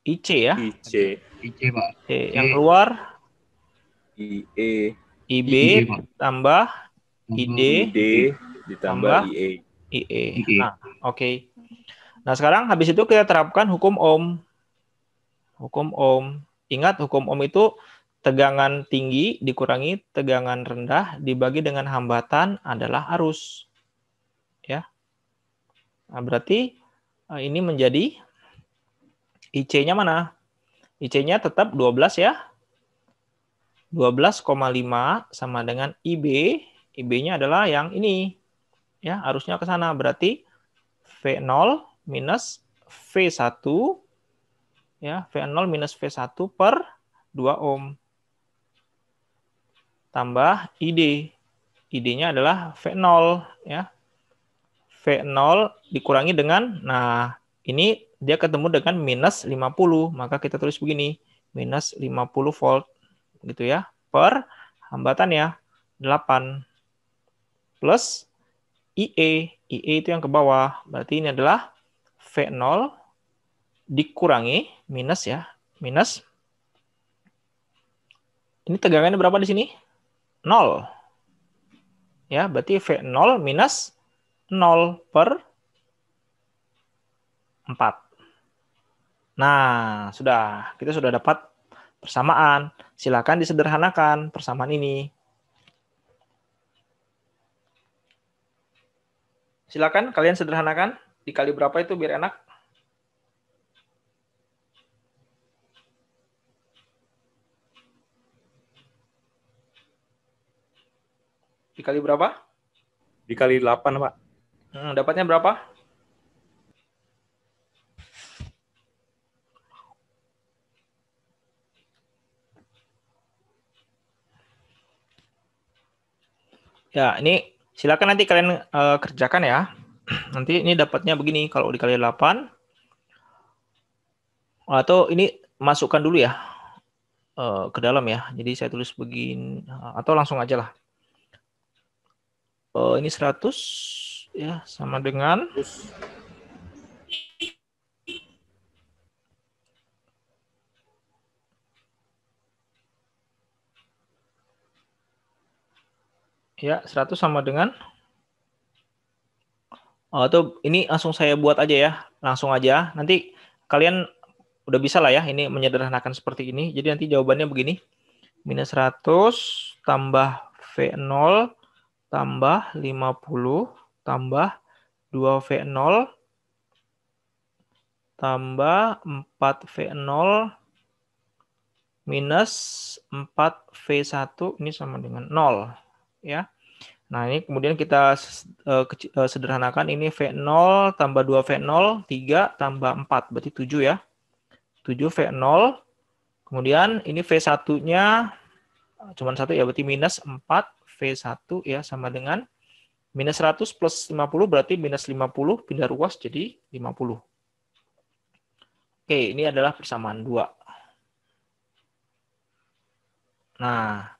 IC ya. IC, Pak. Yang keluar IE, IB tambah ID ditambah IE. Nah, oke. Nah, sekarang habis itu kita terapkan hukum Ohm. Hukum Ohm. Ingat hukum Ohm itu tegangan tinggi dikurangi tegangan rendah dibagi dengan hambatan adalah arus. Ya. Nah, berarti ini menjadi IC-nya mana? IC-nya tetap 12 ya. 12,5 sama dengan IB. IB-nya adalah yang ini. Ya, arusnya ke sana. Berarti V0 minus V1 ya, V0 minus V1 per 2 ohm. Tambah ID. ID-nya adalah V0 ya. V0 dikurangi dengan, nah ini dia ketemu dengan minus 50. Maka kita tulis begini, minus 50 volt gitu ya, per hambatan ya 8 plus IE. IE itu yang ke bawah. Berarti ini adalah V0 dikurangi minus ya, minus. Ini tegangannya berapa di sini? 0. Ya, berarti V0 minus 0 per 4. Nah, sudah. Kita sudah dapat persamaan. Silakan disederhanakan persamaan ini. Silakan kalian sederhanakan. Dikali berapa itu biar enak? Dikali berapa? Dikali 8, Pak. Dapatnya berapa? Ya, ini silakan nanti kalian kerjakan ya. Nanti ini dapatnya begini kalau dikali 8. Atau ini masukkan dulu ya ke dalam ya. Jadi saya tulis begini atau langsung aja lah. Ini 100 ya sama dengan ya 100 sama dengan atau ini langsung saya buat aja ya, langsung aja. Nanti kalian udah bisa lah ya ini menyederhanakan seperti ini. Jadi nanti jawabannya begini. Minus 100 tambah V0 tambah 50 tambah 2V0 tambah 4V0 minus 4V1 ini sama dengan 0 ya. Nah, ini kemudian kita sederhanakan ini V0 tambah 2V0 3 tambah 4 berarti 7 ya. 7V0. Kemudian ini V1-nya cuma 1 ya, berarti minus 4V1 ya sama dengan minus 100 plus 50 berarti minus 50 pindah ruas jadi 50. Oke, ini adalah persamaan 2. Nah,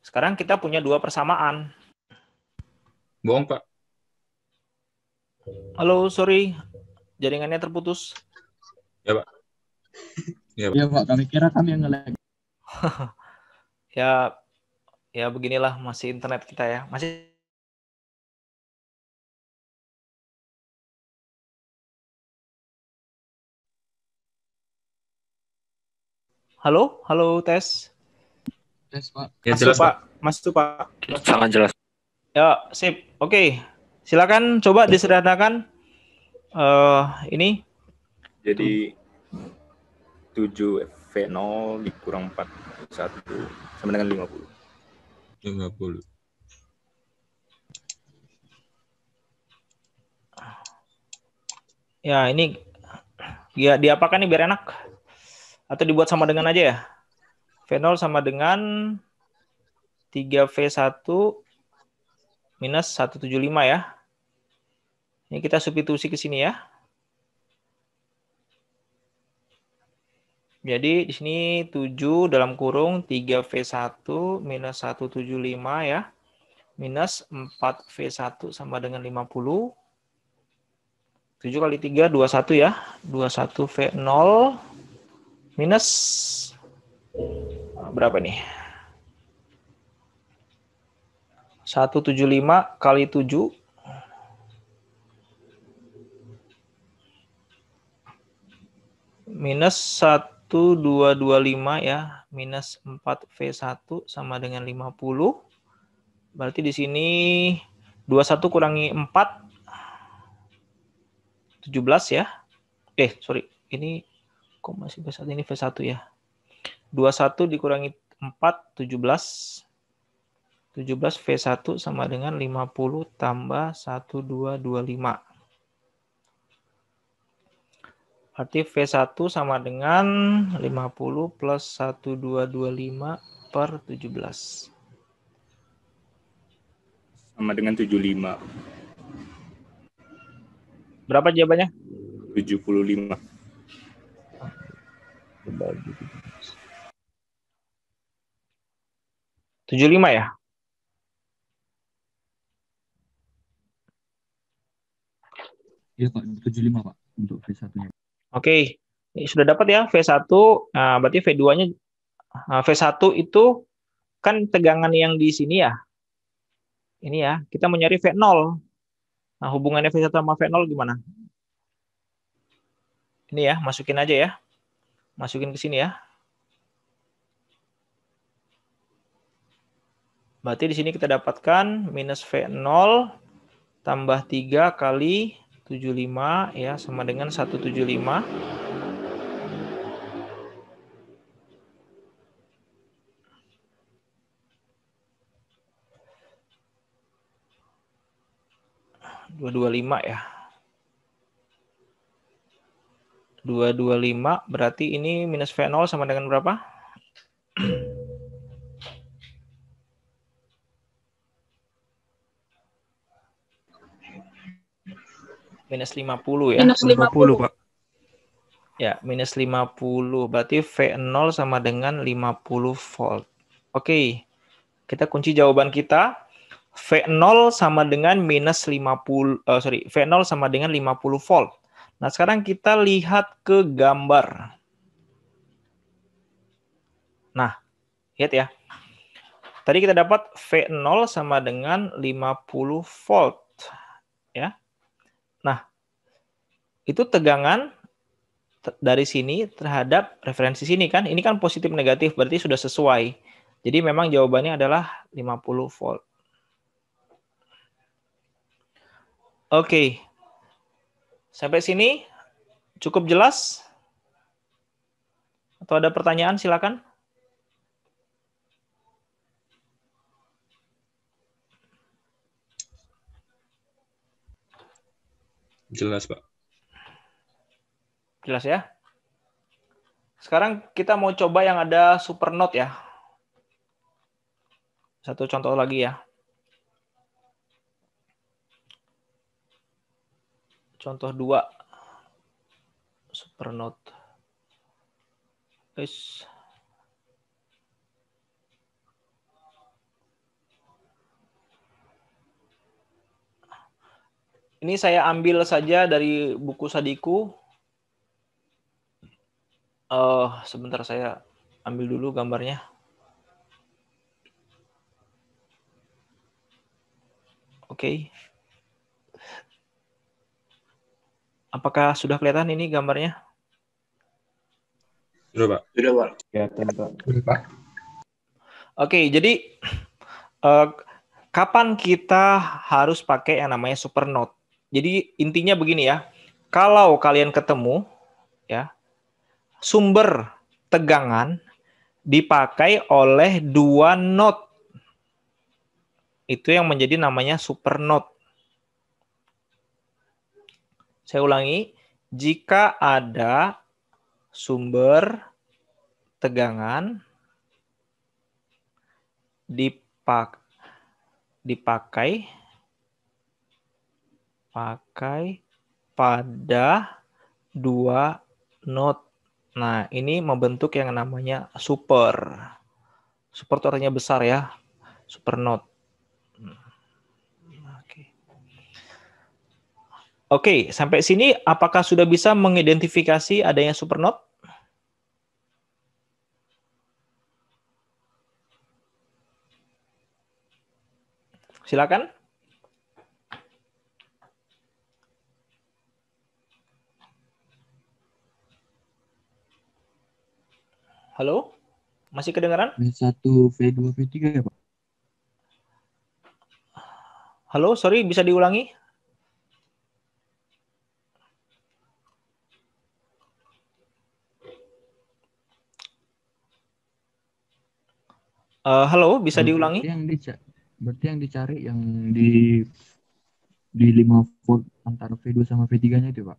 sekarang kita punya 2 persamaan. Bohong, Pak. Halo, sorry. Jaringannya terputus. Ya, Pak. Ya, Pak. Kami kira kami yang nge-lag. Ya beginilah masih internet kita ya. Masih. Halo, tes. Tes, Pak. Ya, jelas, Pak. Masuk, Pak. Sangat jelas. Ya, sip. Oke. Silakan coba disederhanakan ini. Jadi 7V0 dikurang 41 sama dengan 50. 50. Ya, ini ya diapakan nih biar enak? Atau dibuat sama dengan aja ya? V0 sama dengan 3V1 minus 175 ya. Ini kita substitusi ke sini ya. Jadi di sini 7 dalam kurung 3V1 minus 175 ya. Minus 4V1 sama dengan 50. 7 kali 3, 21 ya. 21V0 minus berapa nih? 175 kali 7 minus 1 1225 ya, minus 4V1 sama dengan 50. Berarti di sini 21 kurangi 4, 17 ya. Sorry, ini kok masih V1, ini V1 ya. 21 dikurangi 4, 17. 17 V1 sama dengan 50 tambah 1225. Berarti V1 sama dengan 50 plus 1225 per 17. Sama dengan 75. Berapa jawabannya? 75. 75 ya? Iya Pak, 75 Pak untuk V1-nya. Oke, ini sudah dapat ya V1. Nah, berarti V2-nya V1 itu kan tegangan yang di sini ya. Ini ya, kita mau nyari V0. Nah, hubungannya V1 sama V0 gimana? Ini ya, masukin aja ya. Masukin ke sini ya. Berarti di sini kita dapatkan minus V0 tambah 3 kali 75 ya sama dengan 175. Dua lima ya. 225 berarti ini minus V0 sama dengan berapa? Minus 50 ya. Minus 50. Pak. Ya, minus 50. Berarti V0 sama dengan 50 volt. Oke. Kita kunci jawaban kita. V0 sama dengan minus 50, V0 sama dengan 50 volt. Nah, sekarang kita lihat ke gambar. Nah, lihat ya. Tadi kita dapat V0 sama dengan 50 volt. Ya. Nah, itu tegangan dari sini terhadap referensi sini kan. Ini kan positif negatif, berarti sudah sesuai. Jadi memang jawabannya adalah 50 volt. Oke. Sampai sini cukup jelas? Atau ada pertanyaan silakan. Jelas, Pak. Jelas ya? Sekarang kita mau coba yang ada supernode ya. Satu contoh lagi ya. Contoh 2. Supernode. Ini saya ambil saja dari buku Sadiku. Sebentar saya ambil dulu gambarnya. Oke. Apakah sudah kelihatan ini gambarnya? Sudah, Pak. Sudah, Pak. Kelihatan, Pak. Sudah, Pak. Oke, jadi kapan kita harus pakai yang namanya supernode? Jadi intinya begini ya. Kalau kalian ketemu ya, sumber tegangan dipakai oleh 2 node. Itu yang menjadi namanya supernode. Saya ulangi, jika ada sumber tegangan dipakai pada 2 node. Nah, ini membentuk yang namanya super. Super itu artinya besar ya. Supernode. Oke, sampai sini apakah sudah bisa mengidentifikasi adanya supernode? Silakan. Halo? Masih kedengaran? V1, V2, V3 ya Pak? Halo, sorry, bisa diulangi? Halo, bisa diulangi? Berarti yang dicari yang di 5 volt antara V2 sama V3-nya itu, Pak.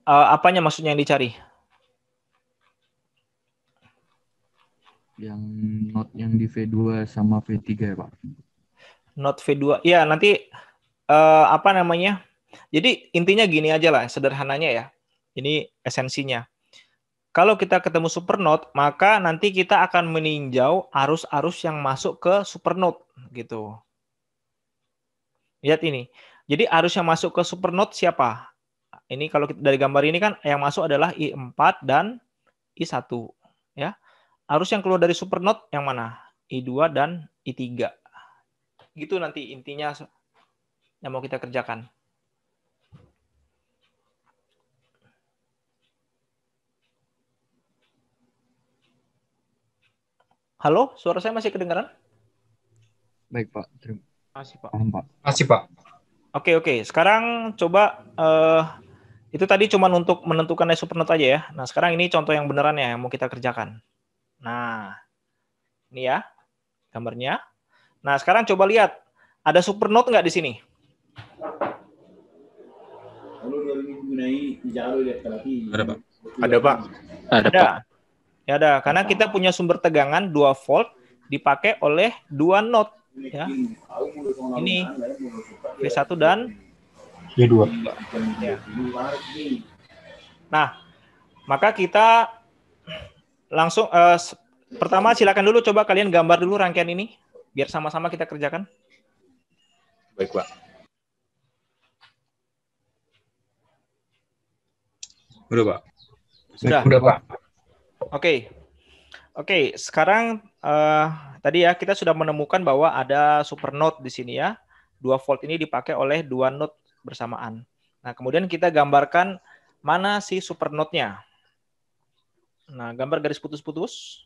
Apanya maksudnya yang dicari? Yang not yang di V2 sama V3 ya, Pak. Not V2. Ya, nanti apa namanya? Jadi intinya gini aja lah, sederhananya ya. Ini esensinya. Kalau kita ketemu supernode, maka nanti kita akan meninjau arus-arus yang masuk ke supernode gitu. Lihat ini. Jadi arus yang masuk ke supernode siapa? Ini kalau kita, dari gambar ini kan yang masuk adalah I4 dan I1 ya. Arus yang keluar dari supernode yang mana? I2 dan I3. Gitu nanti intinya yang mau kita kerjakan. Halo, suara saya masih kedengaran? Baik, Pak. Terima kasih, Pak. Paham, Pak. Masih, Pak. Oke. Sekarang coba itu tadi cuma untuk menentukan supernode aja ya. Nah, sekarang ini contoh yang beneran ya yang mau kita kerjakan. Nah, ini ya gambarnya. Nah, sekarang coba lihat. Ada supernode nggak di sini? Ada, Pak. Ada, Pak. Ada. Ya ada, karena kita punya sumber tegangan 2 volt dipakai oleh 2 node ya. Ini V1 dan V2. Ya. Nah, maka kita langsung pertama silakan dulu coba kalian gambar dulu rangkaian ini biar sama-sama kita kerjakan. Baik, Pak. Udah, Pak. Sudah. Udah, Pak. Oke. Sekarang tadi ya kita sudah menemukan bahwa ada supernode di sini ya. 2 volt ini dipakai oleh 2 node bersamaan. Nah, kemudian kita gambarkan mana si supernode-nya. Nah, gambar garis putus-putus.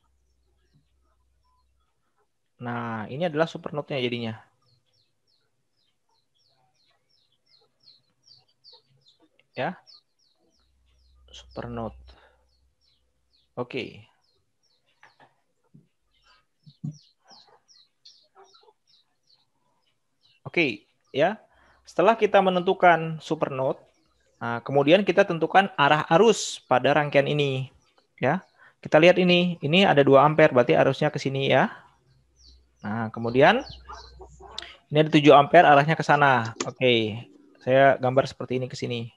Nah, ini adalah supernode-nya jadinya. Ya. Supernode. Oke. Oke, ya. Setelah kita menentukan supernode, nah, kemudian kita tentukan arah arus pada rangkaian ini, ya. Kita lihat ini ada 2 ampere, berarti arusnya ke sini ya. Nah, kemudian ini ada 7 ampere, arahnya ke sana. Oke, saya gambar seperti ini ke sini.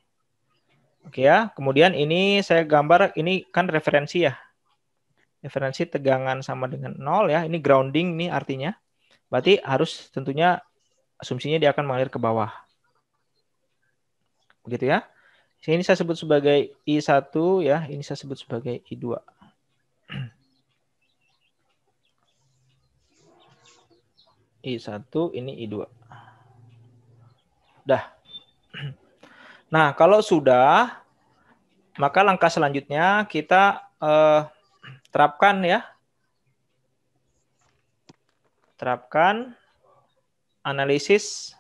Oke ya, kemudian ini saya gambar, ini kan referensi ya. Referensi tegangan sama dengan 0 ya, ini grounding nih artinya. Berarti harus tentunya asumsinya dia akan mengalir ke bawah. Begitu ya. Ini saya sebut sebagai I1 ya, ini saya sebut sebagai I2. I1, ini I2. Dah. Nah, kalau sudah, maka langkah selanjutnya kita terapkan ya. Terapkan analisis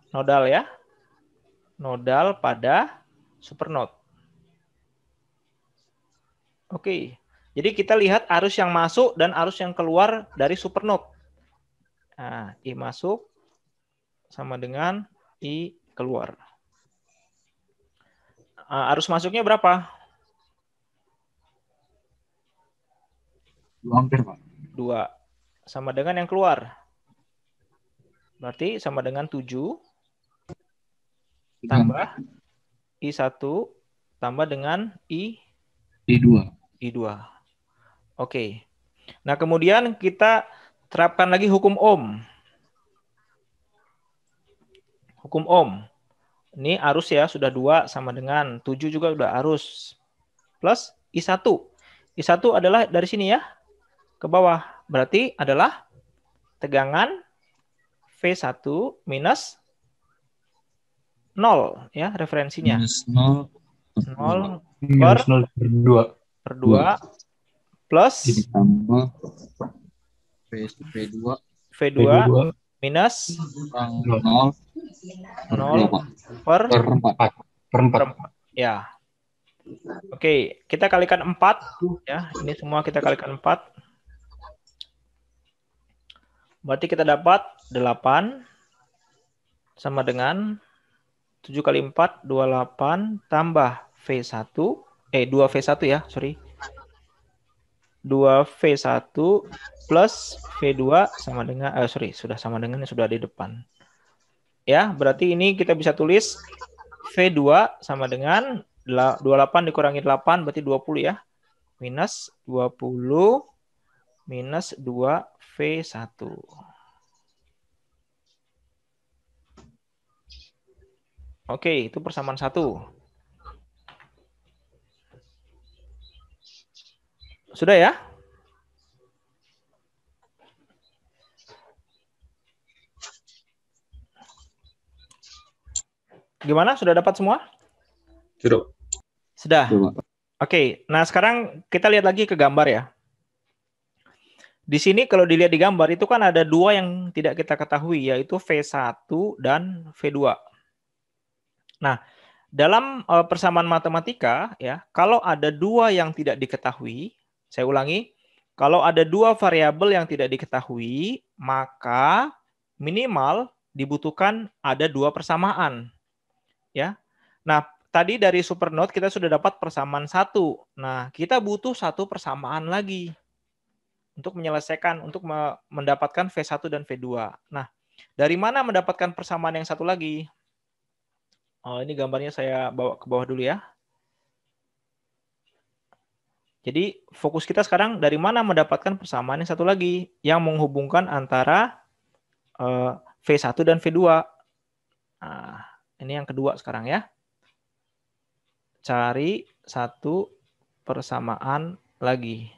nodal ya. Nodal pada supernode. Oke. Jadi kita lihat arus yang masuk dan arus yang keluar dari supernode. Nah, I masuk sama dengan I keluar. Arus masuknya berapa? 2 ampere, Pak. 2. Sama dengan yang keluar. Berarti sama dengan 7 tambah I1 tambah dengan I2. Oke. Nah, kemudian kita terapkan lagi hukum Ohm. Hukum Ohm. Ini arus ya, sudah 2 sama dengan 7 juga udah arus. Plus I1. I1 adalah dari sini ya, ke bawah. Berarti adalah tegangan V1 minus 0 ya referensinya. Minus 0 0 Minus 0/2. per 2 plus Ditambah V2 V2 V2 minus kurang 0 0 per per 4. per 4. ya. Oke, kita kalikan 4 ya. Ini semua kita kalikan 4. Berarti kita dapat 8 sama dengan 7 kali 4 28 tambah V1 2V1 ya, sorry. 2V1 plus V2 sama dengan sudah sama dengan yang sudah di depan. Ya, berarti ini kita bisa tulis V2 sama dengan 28 dikurangi 8 berarti 20 ya. Minus 20 minus 2V1. Oke, itu persamaan 1. Sudah ya? Gimana? Sudah dapat semua? Sudah. Sudah. Oke, nah sekarang kita lihat lagi ke gambar ya. Di sini kalau dilihat di gambar itu kan ada 2 yang tidak kita ketahui, yaitu V1 dan V2. Nah, dalam persamaan matematika ya, kalau ada 2 yang tidak diketahui, saya ulangi, kalau ada 2 variabel yang tidak diketahui, maka minimal dibutuhkan ada 2 persamaan. Ya. Nah, tadi dari Supernode kita sudah dapat persamaan 1. Nah, kita butuh 1 persamaan lagi untuk menyelesaikan, untuk mendapatkan V1 dan V2. Nah, dari mana mendapatkan persamaan yang satu lagi? Oh, ini gambarnya saya bawa ke bawah dulu ya. Jadi fokus kita sekarang dari mana mendapatkan persamaan yang satu lagi yang menghubungkan antara V1 dan V2. Nah, ini yang kedua sekarang ya. Cari 1 persamaan lagi.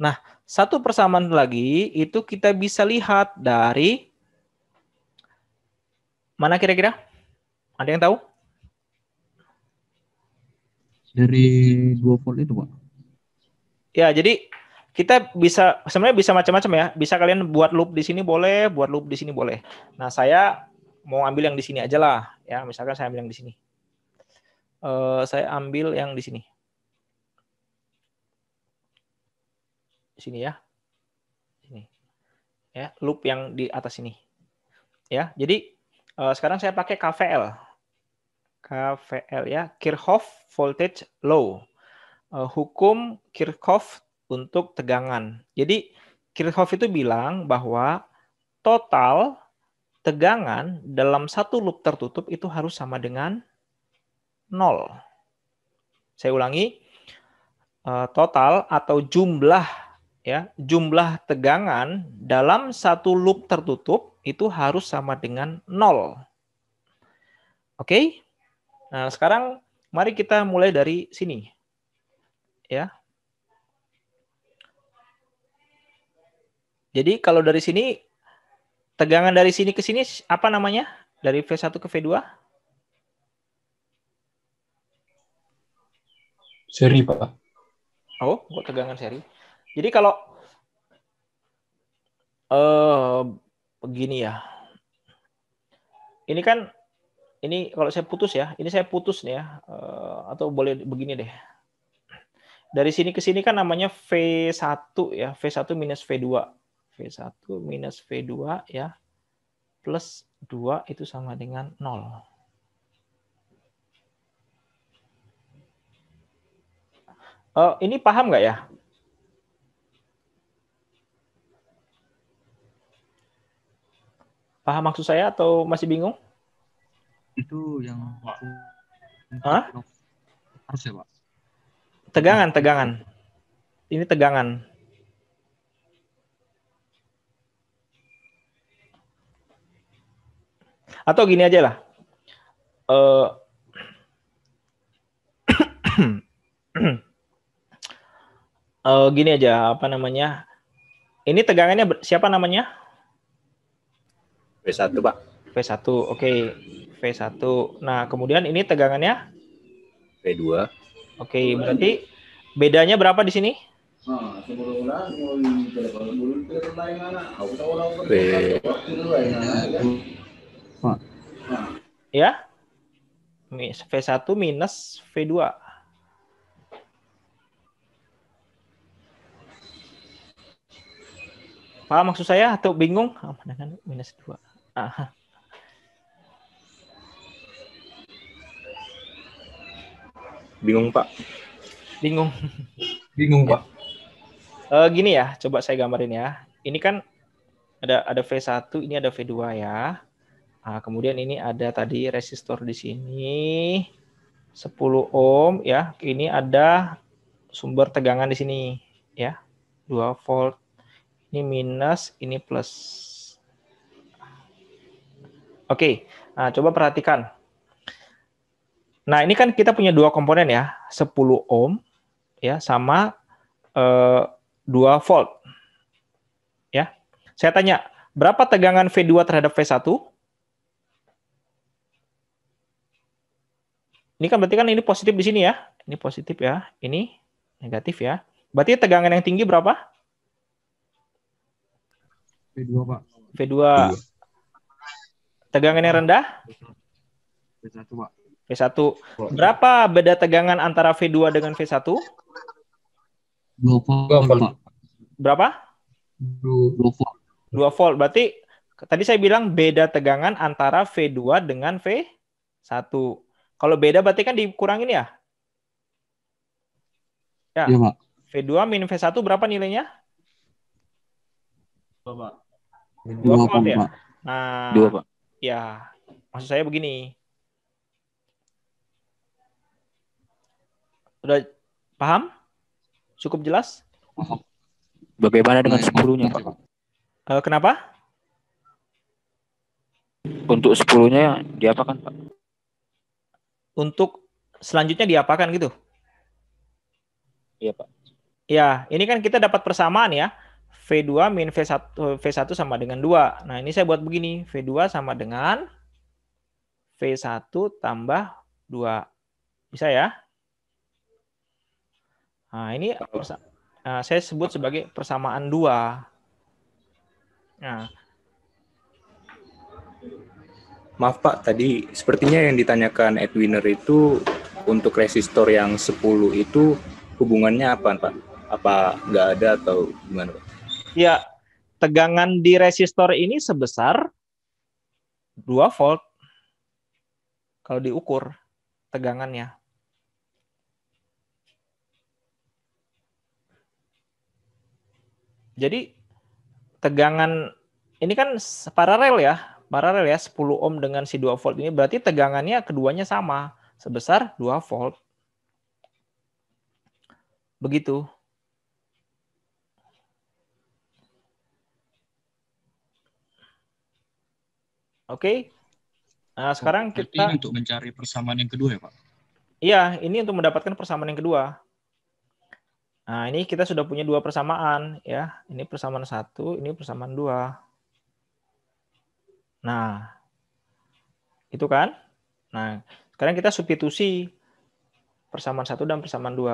Nah, 1 persamaan lagi itu kita bisa lihat dari mana kira-kira? Ada yang tahu? Dari 2 volt itu, Pak. Ya, jadi kita bisa sebenarnya bisa macam-macam ya. Bisa kalian buat loop di sini boleh, buat loop di sini boleh. Nah, saya mau ambil yang di sini aja lah. Ya, misalkan saya ambil yang di sini. Saya ambil yang di sini. Di sini ya. Sini. Ya, loop yang di atas ini. Ya, jadi sekarang saya pakai KVL. KVL ya, Kirchhoff Voltage Law. Hukum Kirchhoff untuk tegangan. Jadi Kirchhoff itu bilang bahwa total tegangan dalam satu loop tertutup itu harus sama dengan 0. Saya ulangi, total atau jumlah ya, jumlah tegangan dalam satu loop tertutup itu harus sama dengan 0. Oke? Nah, sekarang mari kita mulai dari sini. Ya. Jadi kalau dari sini, tegangan dari sini ke sini apa namanya? Dari V1 ke V2? Seri, Pak. Oh, kok tegangan seri? Jadi kalau begini ya. Ini kan, ini kalau saya putus ya, ini saya putus nih ya. Atau boleh begini deh. Dari sini ke sini kan namanya V1 ya, V1 minus V2. V1 minus V2 ya, plus 2 itu sama dengan 0. Ini paham nggak ya? Paham maksud saya atau masih bingung? Itu yang Hah? harus ya, Pak? Tegangan. Ini tegangan. Atau gini aja lah. Gini aja, apa namanya? Ini tegangannya siapa namanya? V1, Pak. V1, oke. V1. Nah, kemudian ini tegangannya? V2. Oke, berarti bedanya berapa di sini? Ya, V1 minus V2. Paham maksud saya atau bingung? Dengan minus 2. Bingung, Pak. Bingung. Bingung, Pak. Gini ya, coba saya gambarin ya. Ini kan ada V1, ini ada V2 ya. Nah, kemudian ini ada tadi resistor di sini 10 ohm ya. Ini ada sumber tegangan di sini ya. 2 volt. Ini minus, ini plus. Oke. Nah, coba perhatikan. Nah, ini kan kita punya dua komponen ya, 10 ohm ya sama 2 volt. Ya. Saya tanya, berapa tegangan V2 terhadap V1? Ini kan berarti kan ini positif di sini ya. Ini positif ya, ini negatif ya. Berarti tegangan yang tinggi berapa? V2, Pak. V2. Tegangan yang rendah? V1, Pak. V1. Berapa beda tegangan antara V2 dengan V1? 2 volt, Pak. Berapa? 2 volt. 2 volt. Berarti tadi saya bilang beda tegangan antara V2 dengan V1. Kalau beda berarti kan dikurangin ya? Ya. Iya, Pak. V2 min V1 berapa nilainya? 2, Pak. 2 volt ya? Pak. Nah, 2, Pak. ya. Maksud saya begini. Udah paham? Cukup jelas? Bagaimana dengan 10-nya, Pak? Kenapa? Untuk 10-nya diapakan, Pak? Untuk selanjutnya diapakan gitu? Iya, Pak. Ya, ini kan kita dapat persamaan ya. V2 min V1 sama dengan 2. Nah, ini saya buat begini. V2 sama dengan V1 tambah 2. Bisa ya? Nah, ini saya sebut sebagai persamaan 2. Nah. Maaf Pak, tadi sepertinya yang ditanyakan Edwiner itu untuk resistor yang 10 itu hubungannya apa Pak? Apa nggak ada atau gimana Pak? Ya, tegangan di resistor ini sebesar 2 volt kalau diukur tegangannya. Jadi tegangan ini kan paralel ya. Paralel ya, 10 ohm dengan si 2 volt ini berarti tegangannya keduanya sama, sebesar 2 volt. Begitu. Oke. Nah, sekarang kita untuk mencari persamaan yang kedua ya, Pak? Iya, ini untuk mendapatkan persamaan yang kedua. Nah, ini kita sudah punya dua persamaan ya. Ini persamaan 1, ini persamaan 2. Nah, itu kan. Nah, sekarang kita substitusi persamaan 1 dan persamaan 2.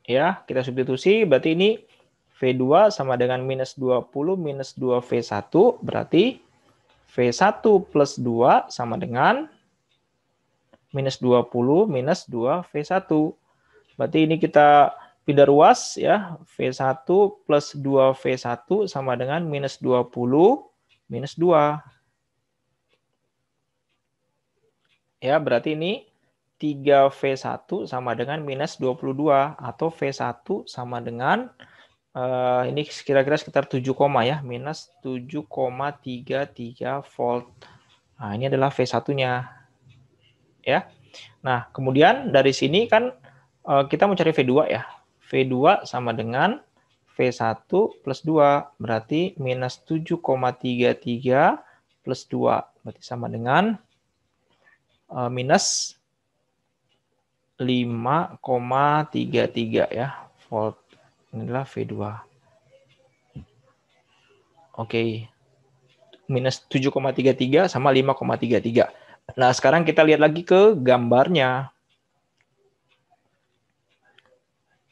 Ya, kita substitusi, berarti ini V2 sama dengan minus 20 minus 2V1, berarti V1 plus 2 sama dengan minus 20 minus 2V1. Berarti ini kita pindah ruas ya, V1 plus 2V1 sama dengan minus 20 minus 2. Ya, berarti ini 3V1 sama dengan minus 22 atau V1 sama dengan ini kira-kira sekitar 7, ya, minus 7,33 volt. Nah, ini adalah V1-nya. Ya. Nah, kemudian dari sini kan kita mau cari V2 ya. V2 sama dengan V1 plus 2, berarti minus 7,33 plus 2, berarti sama dengan minus 5,33 ya volt. Inilah V2. Oke. minus 7,33 sama 5,33. Nah, sekarang kita lihat lagi ke gambarnya.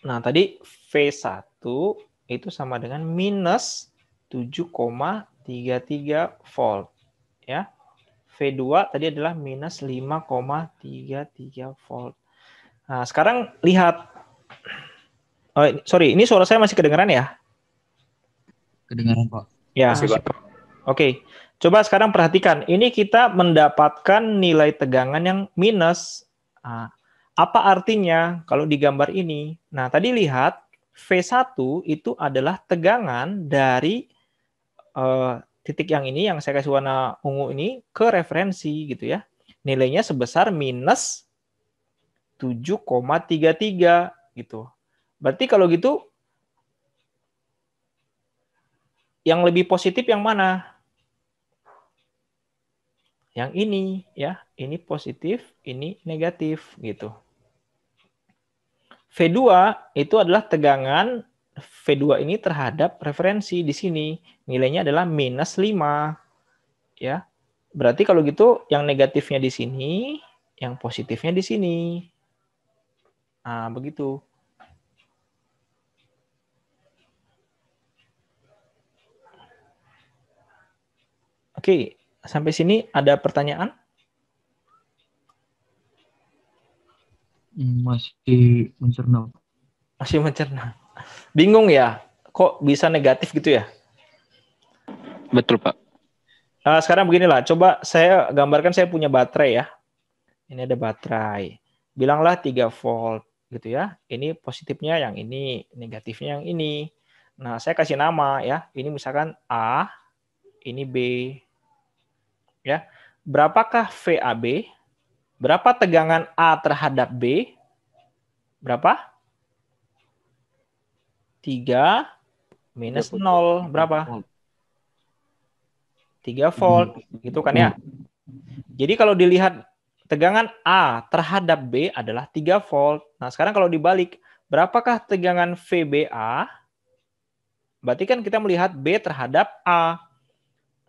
Nah, tadi V1 itu sama dengan minus 7,33 volt. Ya. V2 tadi adalah minus 5,33 volt. Nah, sekarang lihat. Oh, sorry, ini suara saya masih kedengaran ya? Kedengaran, Pak. Ya. Masih, Pak. Oke. Coba sekarang perhatikan. Ini kita mendapatkan nilai tegangan yang minus. Nah, apa artinya kalau di gambar ini? Nah, tadi lihat V1 itu adalah tegangan dari titik yang ini, yang saya kasih warna ungu ini, ke referensi gitu ya. Nilainya sebesar minus 7,33 gitu. Berarti kalau gitu, yang lebih positif yang mana? Yang ini ya, ini positif, ini negatif gitu. V2 itu adalah tegangan V2 ini terhadap referensi di sini. Nilainya adalah minus 5. Ya. Berarti kalau gitu yang negatifnya di sini, yang positifnya di sini. Nah, begitu. Oke, sampai sini ada pertanyaan? Masih mencerna. Masih mencerna. Bingung ya? Kok bisa negatif gitu ya? Betul, Pak. Nah, sekarang beginilah, coba saya gambarkan saya punya baterai ya. Ini ada baterai. Bilanglah 3 volt gitu ya. Ini positifnya yang ini, negatifnya yang ini. Nah, saya kasih nama ya. Ini misalkan A, ini B. Ya. Berapakah VAB? Berapa tegangan A terhadap B? Berapa? 3 minus 0. Berapa? 3 volt. Gitu kan ya? Jadi kalau dilihat tegangan A terhadap B adalah 3 volt. Nah, sekarang kalau dibalik, berapakah tegangan VBA? Berarti kan kita melihat B terhadap A.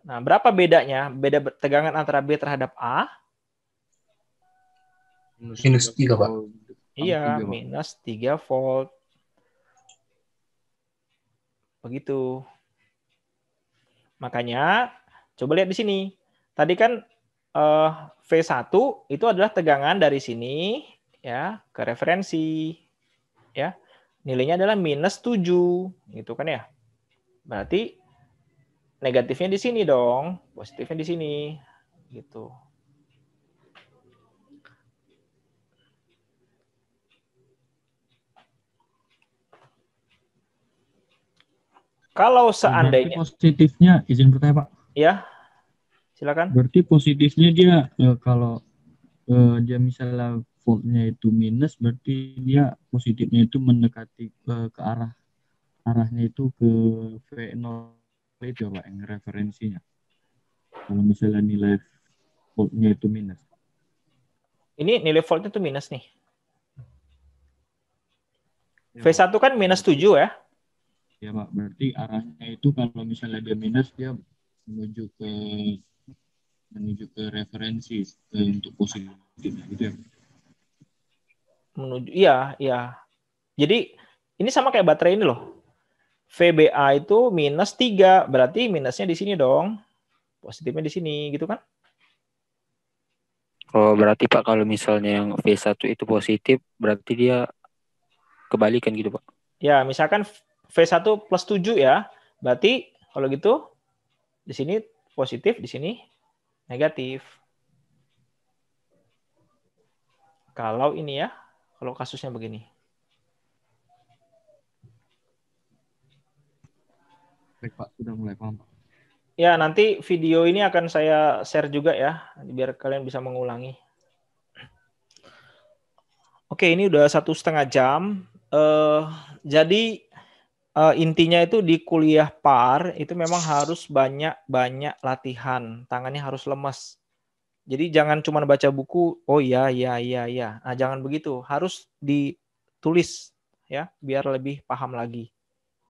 Nah, berapa bedanya? Beda tegangan antara B terhadap A? Minus 3, Pak. Iya, minus 3 volt. Begitu. Makanya, coba lihat di sini. Tadi kan V1 itu adalah tegangan dari sini ya ke referensi. Ya. Nilainya adalah minus 7. Gitu kan ya. Berarti negatifnya di sini dong, positifnya di sini. Gitu. Kalau seandainya positifnya, izin bertanya, Pak. Ya, silakan. Berarti positifnya dia kalau dia misalnya voltnya itu minus, berarti dia positifnya itu mendekati ke arahnya itu ke V0 itu ya, Pak, yang referensinya. Kalau misalnya nilai voltnya itu minus. Ini nilai voltnya itu minus nih. V1 kan minus 7 ya. Ya, Pak, berarti arahnya itu kalau misalnya dia minus, dia menuju ke referensi untuk positifnya gitu ya. Menuju, iya. Jadi ini sama kayak baterai ini loh. VBA itu minus 3, berarti minusnya di sini dong. Positifnya di sini, gitu kan? Oh, berarti Pak kalau misalnya yang V1 itu positif, berarti dia kebalikan gitu, Pak. Ya, misalkan V1 plus 7 ya. Berarti kalau gitu di sini positif, di sini negatif. Kalau ini ya, kalau kasusnya begini. Baik, Pak, sudah mulai paham, Pak. Ya, nanti video ini akan saya share juga ya, biar kalian bisa mengulangi. Oke, ini udah 1,5 jam. Jadi intinya itu di kuliah PAR itu memang harus banyak latihan, tangannya harus lemas. Jadi jangan cuma baca buku, oh iya. Nah, jangan begitu, harus ditulis ya, biar lebih paham lagi.